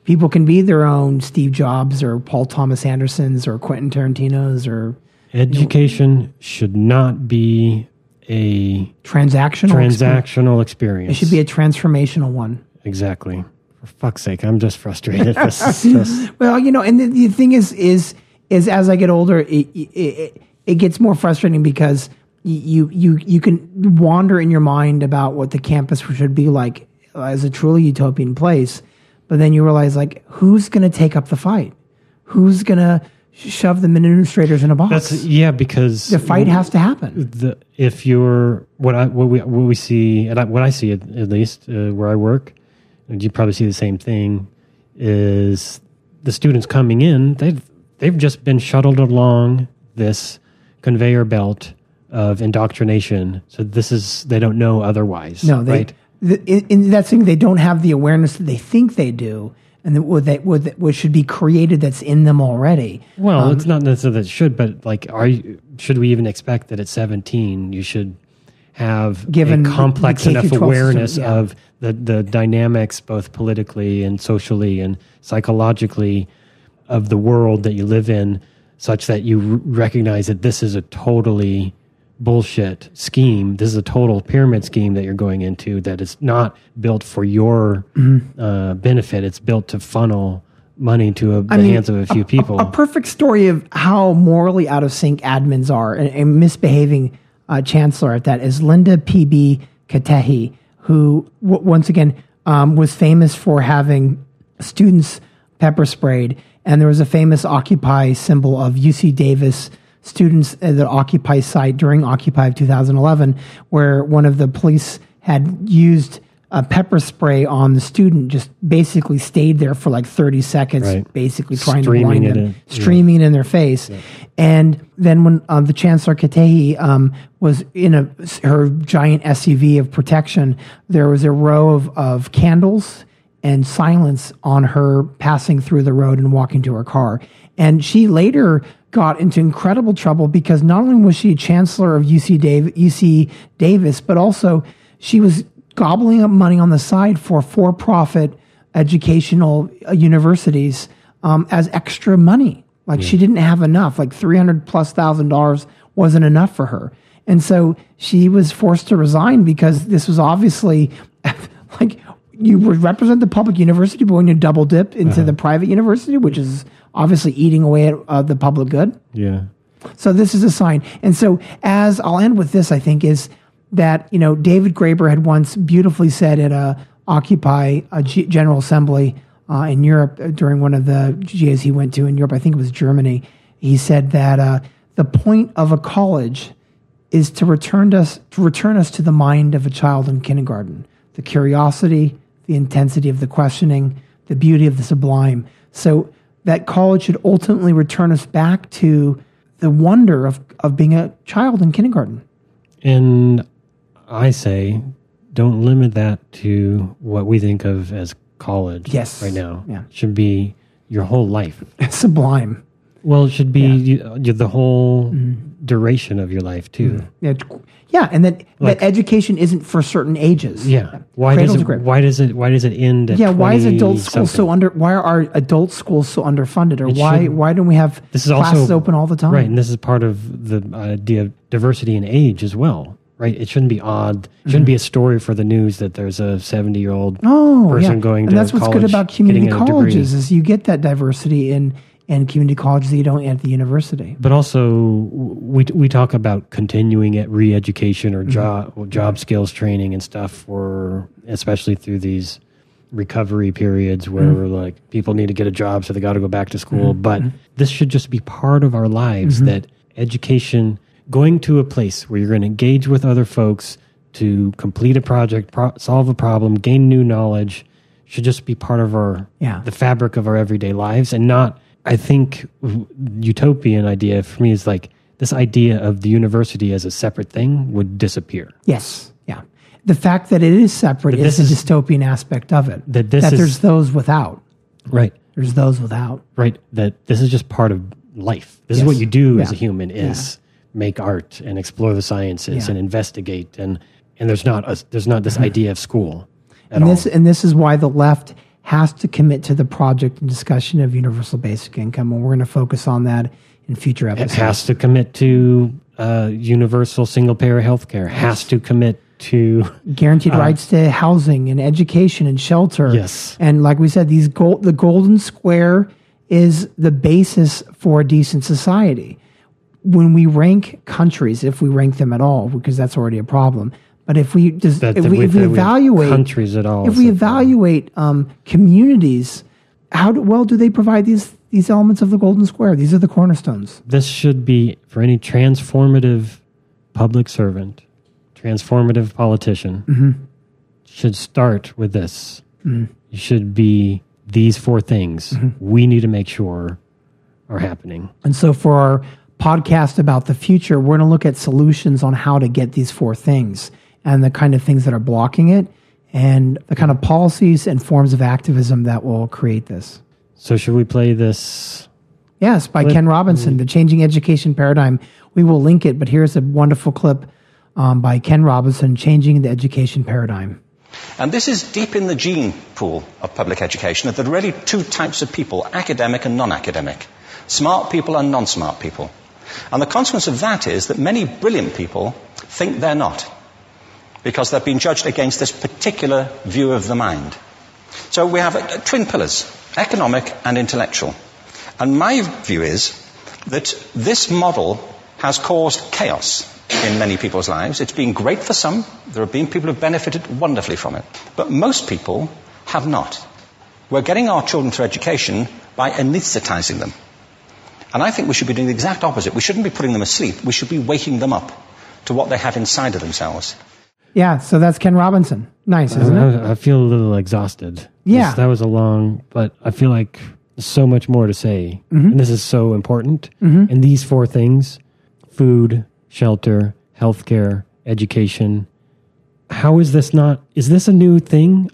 people can be their own Steve Jobs or Paul Thomas Andersons or Quentin Tarantinos or... Education should not be a transactional experience. It should be a transformational one. Exactly. For fuck's sake, I'm just frustrated. Well, and the thing is as I get older, it gets more frustrating because you can wander in your mind about what the campus should be like as a truly utopian place, but then you realize who's going to take up the fight? Who's going to shove the administrators in a box? Because the fight has to happen. If you're what we see, and what I see at least where I work, and you probably see the same thing, is the students coming in. They've just been shuttled along this conveyor belt of indoctrination. So they don't know otherwise. No, right? In that thing, they don't have the awareness that they think they do. And what should be created that's in them already. Well, it's not necessarily that it should, but should we even expect that at 17 you should have a complex enough awareness of the dynamics, both politically and socially and psychologically, of the world that you live in, such that you recognize that this is a totally bullshit scheme. This is a total pyramid scheme that you're going into that is not built for your benefit. It's built to funnel money to the hands of a few people. A perfect story of how morally out of sync admins are and misbehaving chancellor at that is Linda P.B. Katehi, who once again was famous for having students pepper sprayed. And there was a famous Occupy symbol of UC Davis students at the Occupy site during Occupy of 2011, where one of the police had used a pepper spray on the student, just basically stayed there for like 30 seconds, basically trying to blind them, streaming it in their face. Yeah. And then when the Chancellor Katehi was in her giant SUV of protection, there was a row of candles and silence on her passing through the road and walking to her car. And she later got into incredible trouble because not only was she chancellor of UC Davis, but also she was gobbling up money on the side for for-profit educational universities as extra money. Like she didn't have enough, like $300,000+ wasn't enough for her. And so she was forced to resign because this was obviously like, you would represent the public university, but when you double dip into the private university, which is obviously eating away at the public good. Yeah. So this is a sign. And so as I'll end with this, I think, is that, David Graeber had once beautifully said at a Occupy General Assembly in Europe during one of the GAs he went to in Europe, I think it was Germany. He said that the point of a college is to return us to the mind of a child in kindergarten, the curiosity, the intensity of the questioning, the beauty of the sublime. So that college should ultimately return us back to the wonder of being a child in kindergarten. And I say, don't limit that to what we think of as college right now. Yeah. It should be your whole life. Sublime. Well, it should be the whole duration of your life, too. Yeah, and that education isn't for certain ages. Yeah. Why does it end at 20 why is adult school why are adult schools so underfunded? Or why don't we have classes open all the time? Right, and this is part of the idea of diversity in age as well. Right, it shouldn't be odd. It shouldn't be a story for the news that there's a 70-year-old person going to college. And that's what's good about community colleges is you get that diversity in community colleges that you don't at the university. But also, we talk about continuing at re-education or job skills training and stuff for, especially through these recovery periods where like people need to get a job, so they got to go back to school. But this should just be part of our lives. That education, going to a place where you're going to engage with other folks to complete a project, solve a problem, gain new knowledge, should just be part of the fabric of our everyday lives, and not. I think utopian idea for me is like this idea of the university as a separate thing would disappear. Yes. Yeah. The fact that it is separate is the dystopian aspect of it. That there's those without. Right. There's those without. Right. That this is just part of life. This is what you do as a human is make art and explore the sciences and investigate. And there's not this idea of school at all. And this is why the left has to commit to the project and discussion of universal basic income, and we're going to focus on that in future episodes. It has to commit to universal single-payer health care, has to commit to guaranteed rights to housing and education and shelter. Yes. And like we said, the golden square is the basis for a decent society. When we rank countries, if we rank them at all, because that's already a problem, but if we evaluate countries at all, if we evaluate communities, how do they provide these elements of the golden square? These are the cornerstones. This should be for any transformative public servant, transformative politician. Should start with this. You should be these four things. We need to make sure are happening. And so for our podcast about the future, we're going to look at solutions on how to get these four things, and the kind of things that are blocking it, and the kind of policies and forms of activism that will create this. So should we play this? Yes, by Ken Robinson, The Changing Education Paradigm. We will link it, but here's a wonderful clip by Ken Robinson, Changing the Education Paradigm. And this is deep in the gene pool of public education, that there are really two types of people, academic and non-academic, smart people and non-smart people. And the consequence of that is that many brilliant people think they're not, because they've been judged against this particular view of the mind. So we have twin pillars, economic and intellectual. And my view is that this model has caused chaos in many people's lives. It's been great for some. There have been people who have benefited wonderfully from it. But most people have not. We're getting our children through education by anesthetizing them. And I think we should be doing the exact opposite. We shouldn't be putting them asleep. We should be waking them up to what they have inside of themselves. Yeah, so that's Ken Robinson. Nice, isn't it? I feel a little exhausted. Yeah. That was a long, but I feel like there's so much more to say. And this is so important. And these four things, food, shelter, healthcare, education. How is this not, is this a new thing?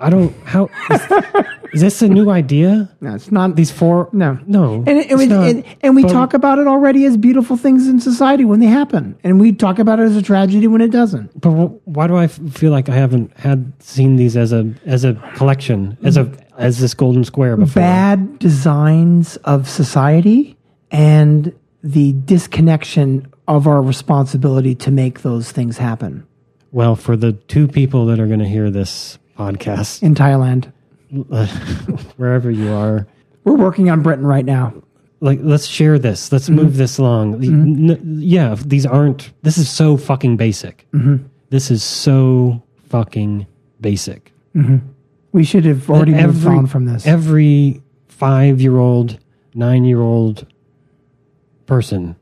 Is this a new idea? No, it's not. These four? No. And we talk about it already as beautiful things in society when they happen. And we talk about it as a tragedy when it doesn't. But why do I feel like I haven't seen these as a collection, as this golden square before? Bad designs of society and the disconnection of our responsibility to make those things happen. Well, for the two people that are going to hear this podcast in Thailand, wherever you are, we're working on Britain right now. Like, let's share this. Let's move this along. This is so fucking basic. This is so fucking basic. We should have already moved on from this. Every 5-year-old, 9-year-old person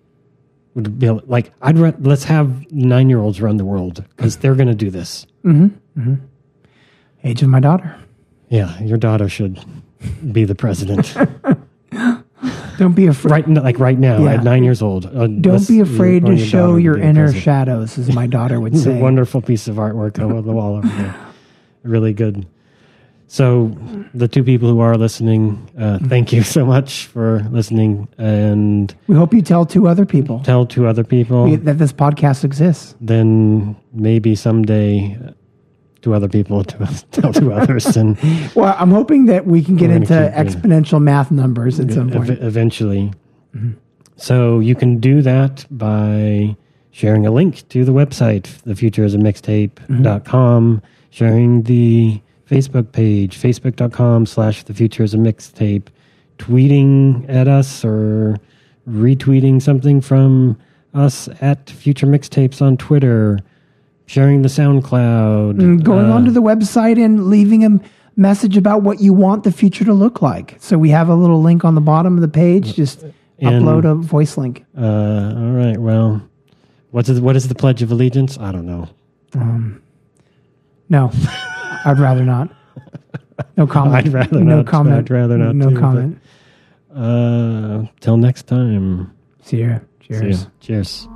would be like, let's have 9-year-olds run the world because they're going to do this. Age of my daughter. Yeah, your daughter should be the president. Don't be afraid. Right now, at 9 years old. Don't be afraid to show your inner shadows, as my daughter would say. A wonderful piece of artwork on the wall over there. Really good. So, the two people who are listening, thank you so much for listening. And we hope you tell two other people. That this podcast exists. Then maybe someday... to other people, to tell to others. And well, I'm hoping that we can get into exponential math numbers at some point. Eventually. So you can do that by sharing a link to the website, thefutureisamixtape.com, sharing the Facebook page, facebook.com/thefutureisamixtape, tweeting at us or retweeting something from us at Future Mixtapes on Twitter, sharing the SoundCloud. Going onto the website and leaving a message about what you want the future to look like. So we have a little link on the bottom of the page. Just upload a voice link. All right. Well, what is the Pledge of Allegiance? I don't know. No, I'd rather not. No comment. I'd rather no not. Comment. I'd rather not. No comment. Till next time. See ya. Cheers. Cheers.